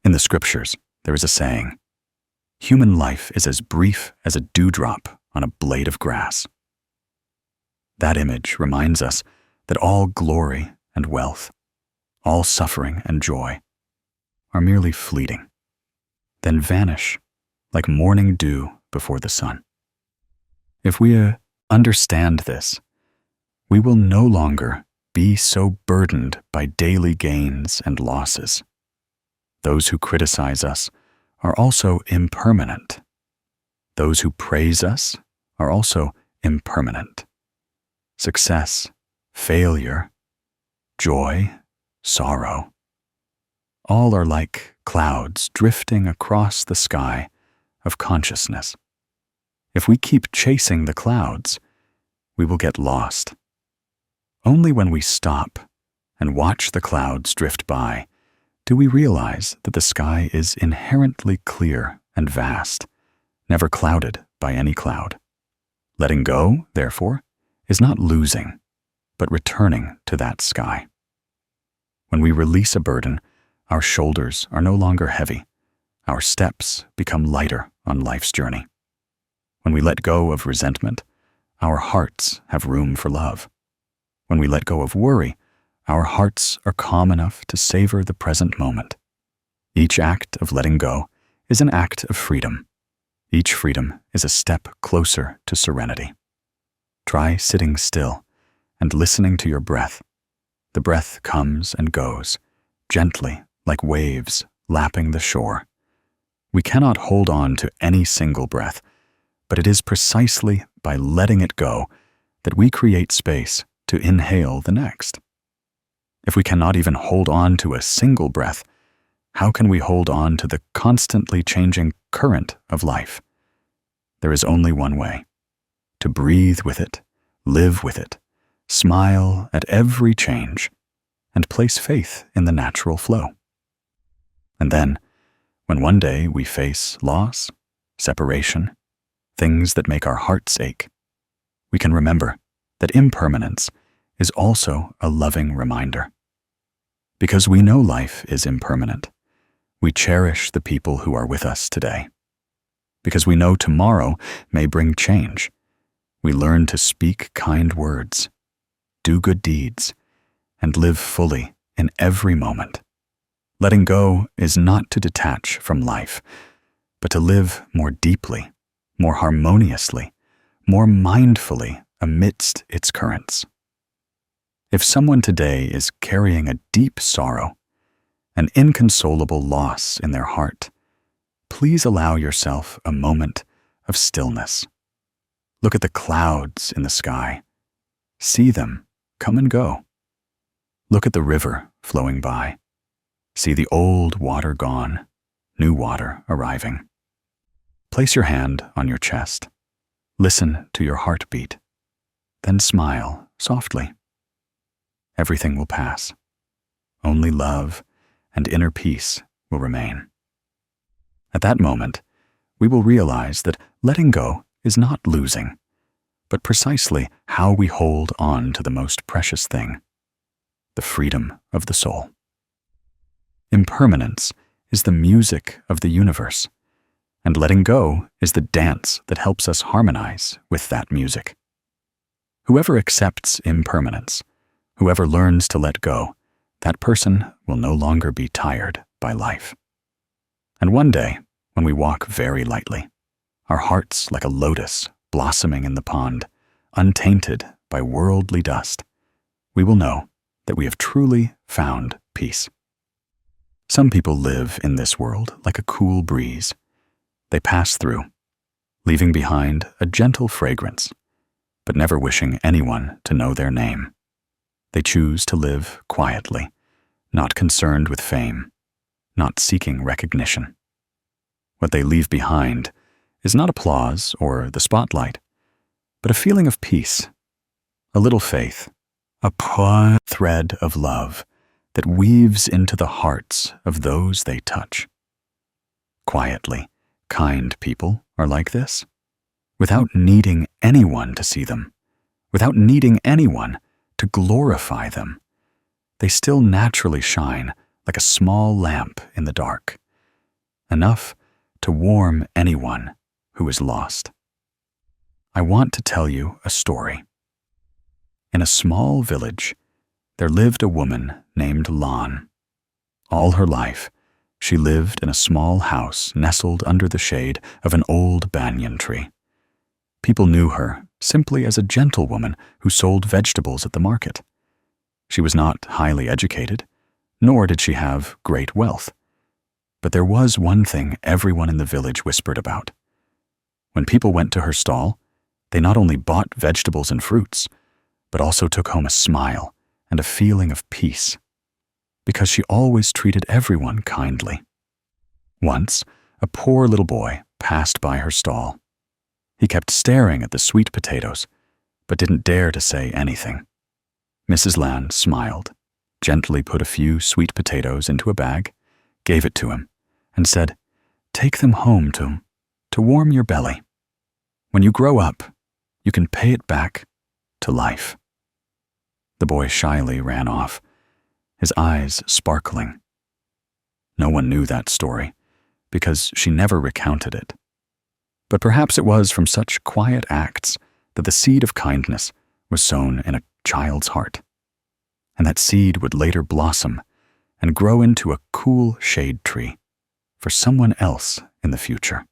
In the scriptures, there is a saying, "Human life is as brief as a dewdrop on a blade of grass." That image reminds us that all glory and wealth, all suffering and joy, are merely fleeting, then vanish like morning dew before the sun. If we understand this, we will no longer be so burdened by daily gains and losses. Those who criticize us are also impermanent. Those who praise us are also impermanent. Success, failure, joy, sorrow, all are like clouds drifting across the sky of consciousness. If we keep chasing the clouds, we will get lost. Only when we stop and watch the clouds drift by do we realize that the sky is inherently clear and vast, never clouded by any cloud. Letting go, therefore, is not losing, but returning to that sky. When we release a burden, our shoulders are no longer heavy. Our steps become lighter on life's journey. When we let go of resentment, our hearts have room for love. When we let go of worry, our hearts are calm enough to savor the present moment. Each act of letting go is an act of freedom. Each freedom is a step closer to serenity. Try sitting still and listening to your breath. The breath comes and goes, gently like waves lapping the shore. We cannot hold on to any single breath, but it is precisely by letting it go that we create space to inhale the next. If we cannot even hold on to a single breath, how can we hold on to the constantly changing current of life? There is only one way: to breathe with it, live with it, smile at every change, and place faith in the natural flow. And then, when one day we face loss, separation, things that make our hearts ache, we can remember that impermanence is also a loving reminder. Because we know life is impermanent, we cherish the people who are with us today. Because we know tomorrow may bring change, we learn to speak kind words, do good deeds, and live fully in every moment. Letting go is not to detach from life, but to live more deeply, more harmoniously, more mindfully amidst its currents. If someone today is carrying a deep sorrow, an inconsolable loss in their heart, please allow yourself a moment of stillness. Look at the clouds in the sky. See them come and go. Look at the river flowing by. See the old water gone, new water arriving. Place your hand on your chest. Listen to your heartbeat. Then smile softly. Everything will pass. Only love and inner peace will remain. At that moment, we will realize that letting go is not losing, but precisely how we hold on to the most precious thing, the freedom of the soul. Impermanence is the music of the universe, and letting go is the dance that helps us harmonize with that music. Whoever accepts impermanence, whoever learns to let go, that person will no longer be tired by life. And one day, when we walk very lightly, our hearts like a lotus blossoming in the pond, untainted by worldly dust, we will know that we have truly found peace. Some people live in this world like a cool breeze. They pass through, leaving behind a gentle fragrance, but never wishing anyone to know their name. They choose to live quietly, not concerned with fame, not seeking recognition. What they leave behind is not applause or the spotlight, but a feeling of peace, a little faith, a poor thread of love that weaves into the hearts of those they touch. Quietly, kind people are like this, without needing anyone to see them, without needing anyone to glorify them. They still naturally shine like a small lamp in the dark, enough to warm anyone who is lost. I want to tell you a story. In a small village, there lived a woman named Lan. All her life, she lived in a small house nestled under the shade of an old banyan tree. People knew her simply as a gentlewoman who sold vegetables at the market. She was not highly educated, nor did she have great wealth. But there was one thing everyone in the village whispered about. When people went to her stall, they not only bought vegetables and fruits, but also took home a smile and a feeling of peace, because she always treated everyone kindly. Once, a poor little boy passed by her stall. He kept staring at the sweet potatoes, but didn't dare to say anything. Mrs. Lan smiled, gently put a few sweet potatoes into a bag, gave it to him, and said, "Take them home to warm your belly. When you grow up, you can pay it back to life." The boy shyly ran off, his eyes sparkling. No one knew that story, because she never recounted it. But perhaps it was from such quiet acts that the seed of kindness was sown in a child's heart, and that seed would later blossom and grow into a cool shade tree for someone else in the future.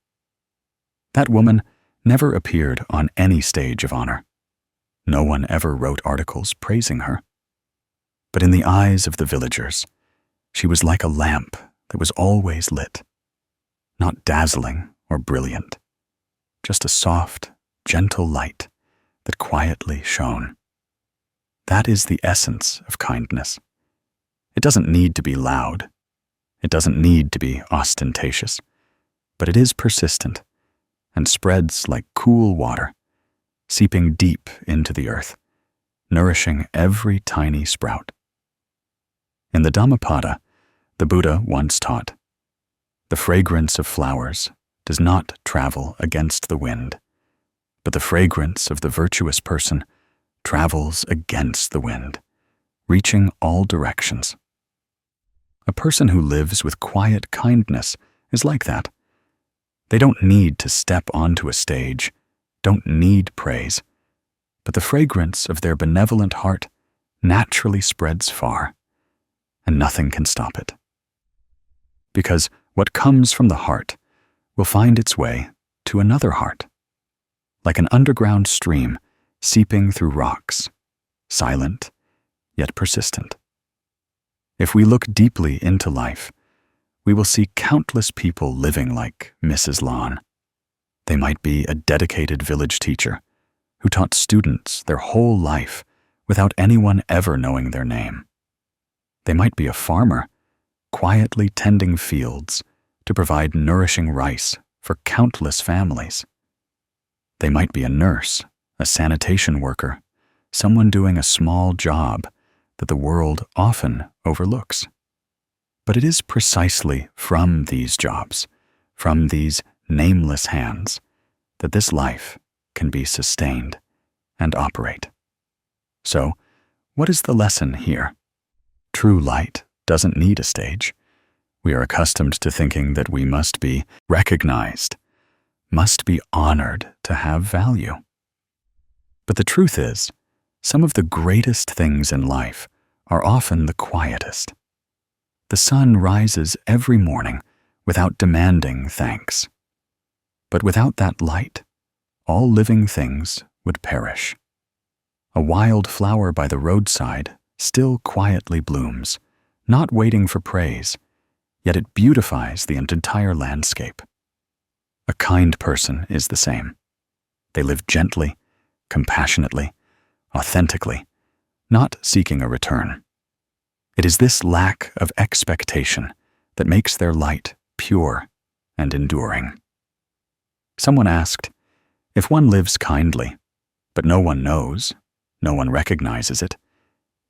That woman never appeared on any stage of honor. No one ever wrote articles praising her. But in the eyes of the villagers, she was like a lamp that was always lit, not dazzling or brilliant, just a soft, gentle light that quietly shone. That is the essence of kindness. It doesn't need to be loud. It doesn't need to be ostentatious, but it is persistent and spreads like cool water, seeping deep into the earth, nourishing every tiny sprout. In the Dhammapada, the Buddha once taught, "The fragrance of flowers does not travel against the wind, but the fragrance of the virtuous person travels against the wind, reaching all directions." A person who lives with quiet kindness is like that. They don't need to step onto a stage, don't need praise, but the fragrance of their benevolent heart naturally spreads far, and nothing can stop it. Because what comes from the heart will find its way to another heart, like an underground stream seeping through rocks, silent yet persistent. If we look deeply into life, we will see countless people living like Mrs. Lan. They might be a dedicated village teacher who taught students their whole life without anyone ever knowing their name. They might be a farmer, quietly tending fields to provide nourishing rice for countless families. They might be a nurse, a sanitation worker, someone doing a small job that the world often overlooks. But it is precisely from these jobs, from these nameless hands, that this life can be sustained and operate. So, what is the lesson here? True light doesn't need a stage. We are accustomed to thinking that we must be recognized, must be honored to have value. But the truth is Some of the greatest things in life are often the quietest. The sun rises every morning without demanding thanks. But without that light, all living things would perish. A wild flower by the roadside still quietly blooms, not waiting for praise, yet it beautifies the entire landscape. A kind person is the same. They live gently, compassionately, authentically, not seeking a return. It is this lack of expectation that makes their light pure and enduring. Someone asked, if one lives kindly, but no one knows, no one recognizes it,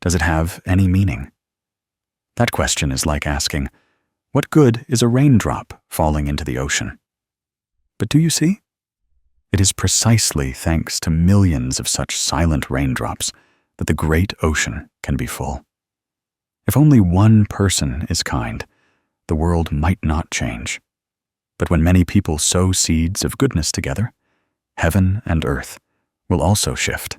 does it have any meaning? That question is like asking, what good is a raindrop falling into the ocean? But do you see? It is precisely thanks to millions of such silent raindrops that the great ocean can be full. If only one person is kind, the world might not change. But when many people sow seeds of goodness together, heaven and earth will also shift.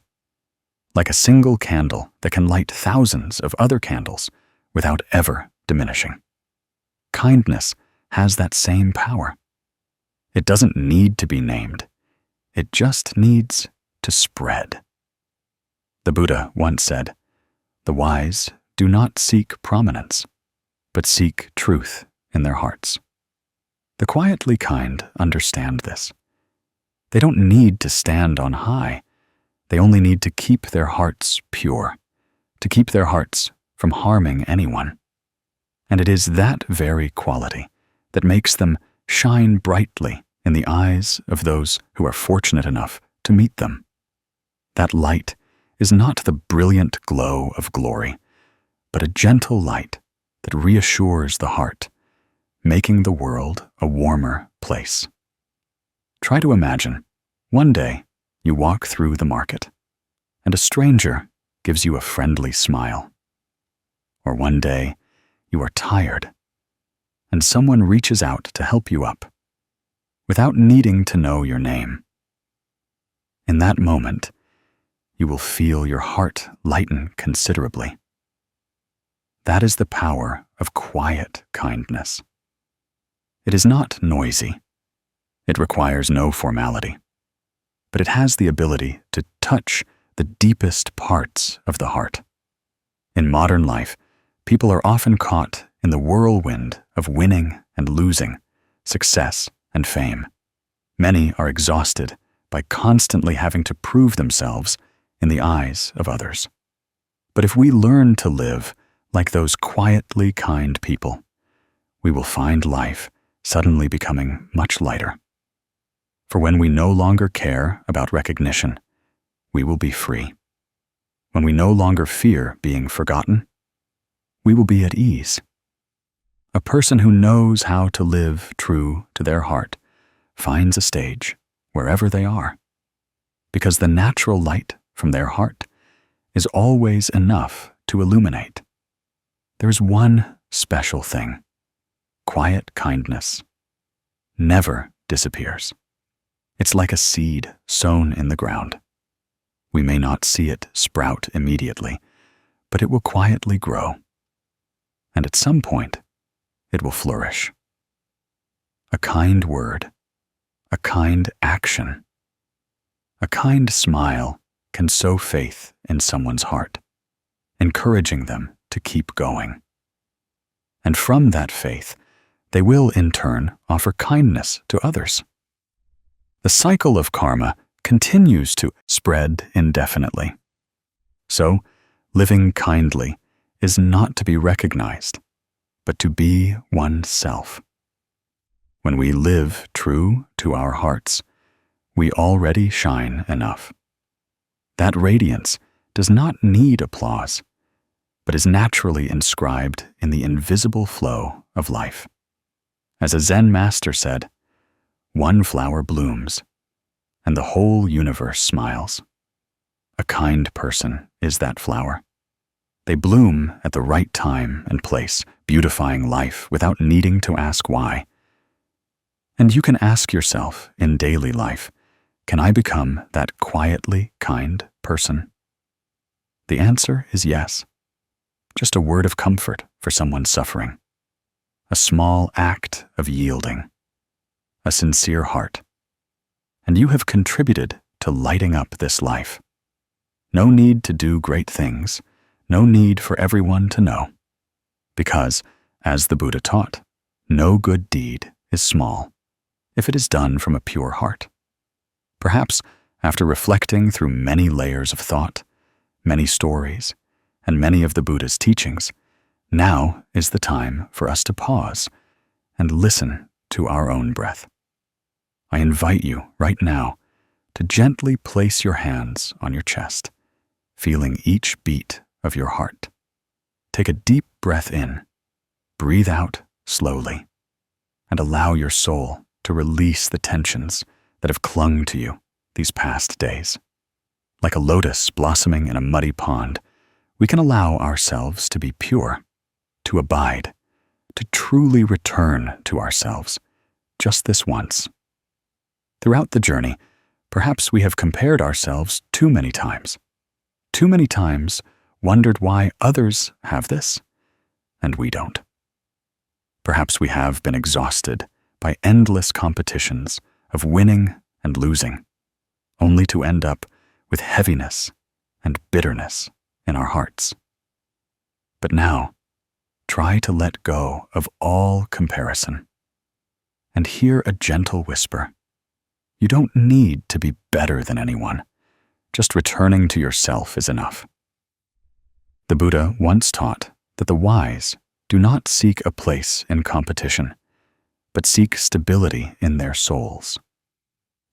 Like a single candle that can light thousands of other candles without ever diminishing. Kindness has that same power. It doesn't need to be named. It just needs to spread. The Buddha once said, "The wise do not seek prominence, but seek truth in their hearts." The quietly kind understand this. They don't need to stand on high. They only need to keep their hearts pure, to keep their hearts from harming anyone. And it is that very quality that makes them shine brightly in the eyes of those who are fortunate enough to meet them. That light is not the brilliant glow of glory, but a gentle light that reassures the heart, making the world a warmer place. Try to imagine, one day you walk through the market, and a stranger gives you a friendly smile. Or one day you are tired, and someone reaches out to help you up, without needing to know your name. In that moment, you will feel your heart lighten considerably. That is the power of quiet kindness. It is not noisy. It requires no formality, but it has the ability to touch the deepest parts of the heart. In modern life, people are often caught in the whirlwind of winning and losing, success and fame. Many are exhausted by constantly having to prove themselves in the eyes of others. But if we learn to live like those quietly kind people, we will find life suddenly becoming much lighter. For when we no longer care about recognition, we will be free. When we no longer fear being forgotten, we will be at ease. A person who knows how to live true to their heart finds a stage wherever they are, because the natural light from their heart is always enough to illuminate. There is one special thing: quiet kindness never disappears. It's like a seed sown in the ground. We may not see it sprout immediately, but it will quietly grow. And at some point, it will flourish. A kind word, a kind action, a kind smile can sow faith in someone's heart, encouraging them to keep going. And from that faith, they will in turn offer kindness to others. The cycle of karma continues to spread indefinitely. So, living kindly is not to be recognized, but to be oneself. When we live true to our hearts, we already shine enough. That radiance does not need applause, but is naturally inscribed in the invisible flow of life. As a Zen master said, "One flower blooms, and the whole universe smiles." A kind person is that flower. They bloom at the right time and place, beautifying life without needing to ask why. And you can ask yourself in daily life, can I become that quietly kind person? The answer is yes. Just a word of comfort for someone suffering. A small act of yielding. A sincere heart. And you have contributed to lighting up this life. No need to do great things. No need for everyone to know. Because, as the Buddha taught, no good deed is small if it is done from a pure heart. Perhaps, after reflecting through many layers of thought, many stories, and many of the Buddha's teachings, now is the time for us to pause and listen to our own breath. I invite you right now to gently place your hands on your chest, feeling each beat of your heart. Take a deep breath in, breathe out slowly, and allow your soul to release the tensions that have clung to you these past days. Like a lotus blossoming in a muddy pond, we can allow ourselves to be pure, to abide, to truly return to ourselves, just this once. Throughout the journey, perhaps we have compared ourselves too many times wondered why others have this, and we don't. Perhaps we have been exhausted by endless competitions of winning and losing, only to end up with heaviness and bitterness in our hearts. But now, try to let go of all comparison and hear a gentle whisper. You don't need to be better than anyone. Just returning to yourself is enough. The Buddha once taught that the wise do not seek a place in competition, but seek stability in their souls.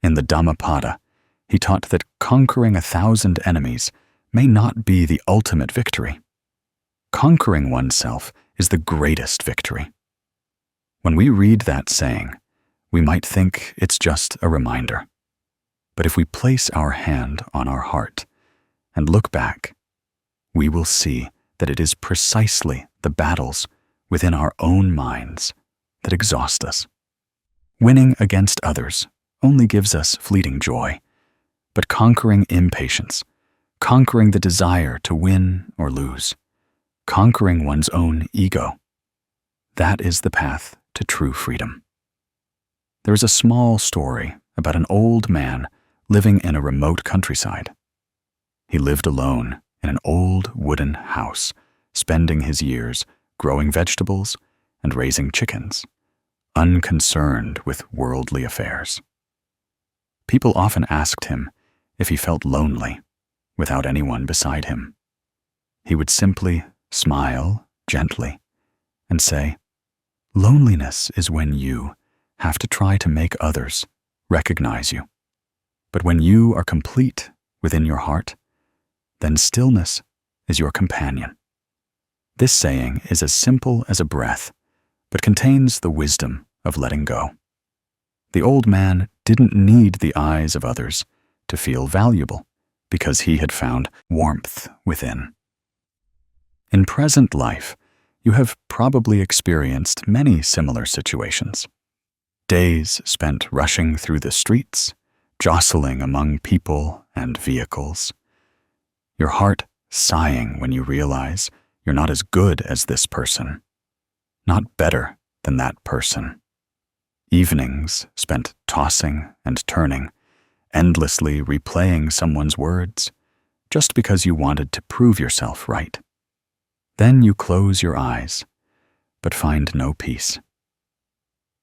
In the Dhammapada, he taught that conquering 1,000 enemies may not be the ultimate victory. Conquering oneself is the greatest victory. When we read that saying, we might think it's just a reminder. But if we place our hand on our heart and look back, we will see that it is precisely the battles within our own minds that exhaust us. Winning against others only gives us fleeting joy, but conquering impatience, conquering the desire to win or lose, conquering one's own ego, that is the path to true freedom. There is a small story about an old man living in a remote countryside. He lived alone in an old wooden house, spending his years growing vegetables and raising chickens, unconcerned with worldly affairs. People often asked him if he felt lonely without anyone beside him. He would simply smile gently and say, "Loneliness is when you have to try to make others recognize you. But when you are complete within your heart, then stillness is your companion." This saying is as simple as a breath, but contains the wisdom of letting go. The old man didn't need the eyes of others to feel valuable because he had found warmth within. In present life, you have probably experienced many similar situations. Days spent rushing through the streets, jostling among people and vehicles. Your heart sighing when you realize you're not as good as this person, not better than that person. Evenings spent tossing and turning, endlessly replaying someone's words, just because you wanted to prove yourself right. Then you close your eyes, but find no peace.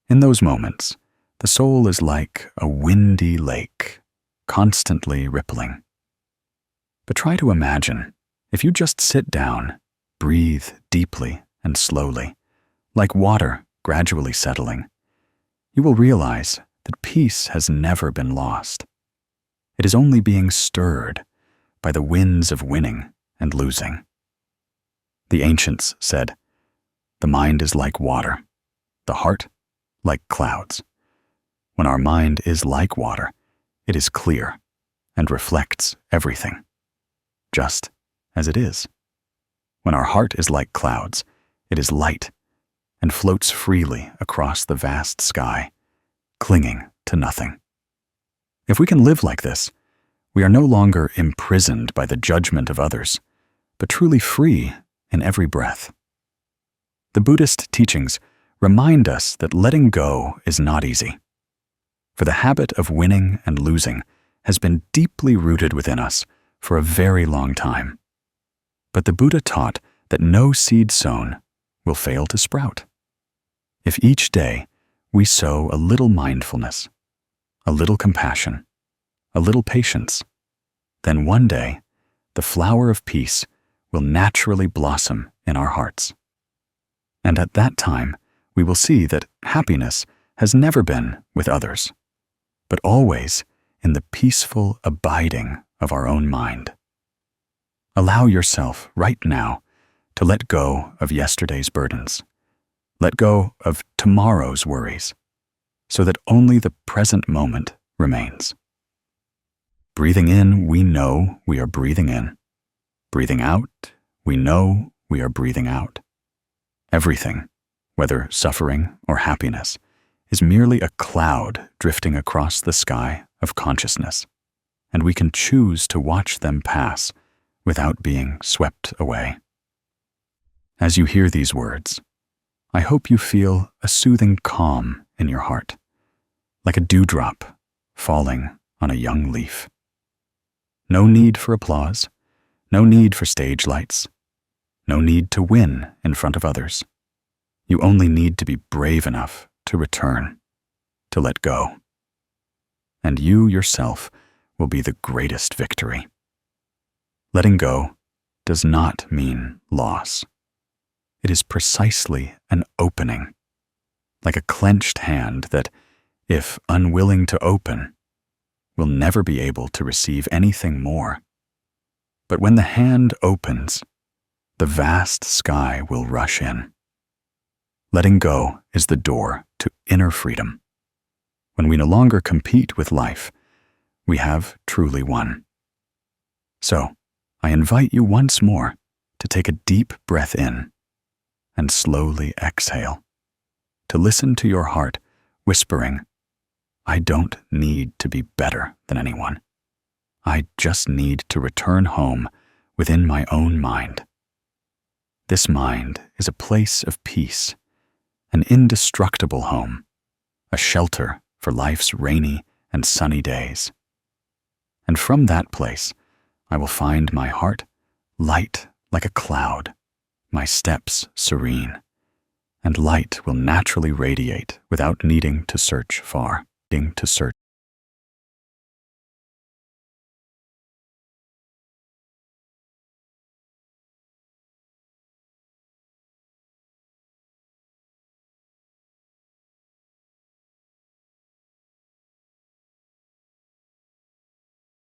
In those moments, the soul is like a windy lake, constantly rippling. But try to imagine, if you just sit down, breathe deeply and slowly, like water gradually settling, you will realize that peace has never been lost. It is only being stirred by the winds of winning and losing. The ancients said, "The mind is like water, the heart like clouds." When our mind is like water, it is clear and reflects everything, just as it is. When our heart is like clouds, it is light and floats freely across the vast sky, clinging to nothing. If we can live like this, we are no longer imprisoned by the judgment of others, but truly free in every breath. The Buddhist teachings remind us that letting go is not easy, for the habit of winning and losing has been deeply rooted within us for a very long time. But the Buddha taught that no seed sown will fail to sprout. If each day we sow a little mindfulness, a little compassion, a little patience, then one day the flower of peace will naturally blossom in our hearts. And at that time, we will see that happiness has never been with others, but always in the peaceful abiding of our own mind. Allow yourself right now to let go of yesterday's burdens. Let go of tomorrow's worries, so that only the present moment remains. Breathing in, we know we are breathing in. Breathing out, we know we are breathing out. Everything, whether suffering or happiness, is merely a cloud drifting across the sky of consciousness, and we can choose to watch them pass without being swept away. As you hear these words, I hope you feel a soothing calm in your heart, like a dewdrop falling on a young leaf. No need for applause, no need for stage lights, no need to win in front of others. You only need to be brave enough to return, to let go. And you yourself will be the greatest victory. Letting go does not mean loss. It is precisely an opening, like a clenched hand that, if unwilling to open, will never be able to receive anything more. But when the hand opens, the vast sky will rush in. Letting go is the door to inner freedom. When we no longer compete with life, we have truly won. So, I invite you once more to take a deep breath in and slowly exhale, to listen to your heart whispering, I don't need to be better than anyone. I just need to return home within my own mind. This mind is a place of peace, an indestructible home, a shelter for life's rainy and sunny days. And from that place, I will find my heart light like a cloud, my steps serene, and light will naturally radiate without needing to search far.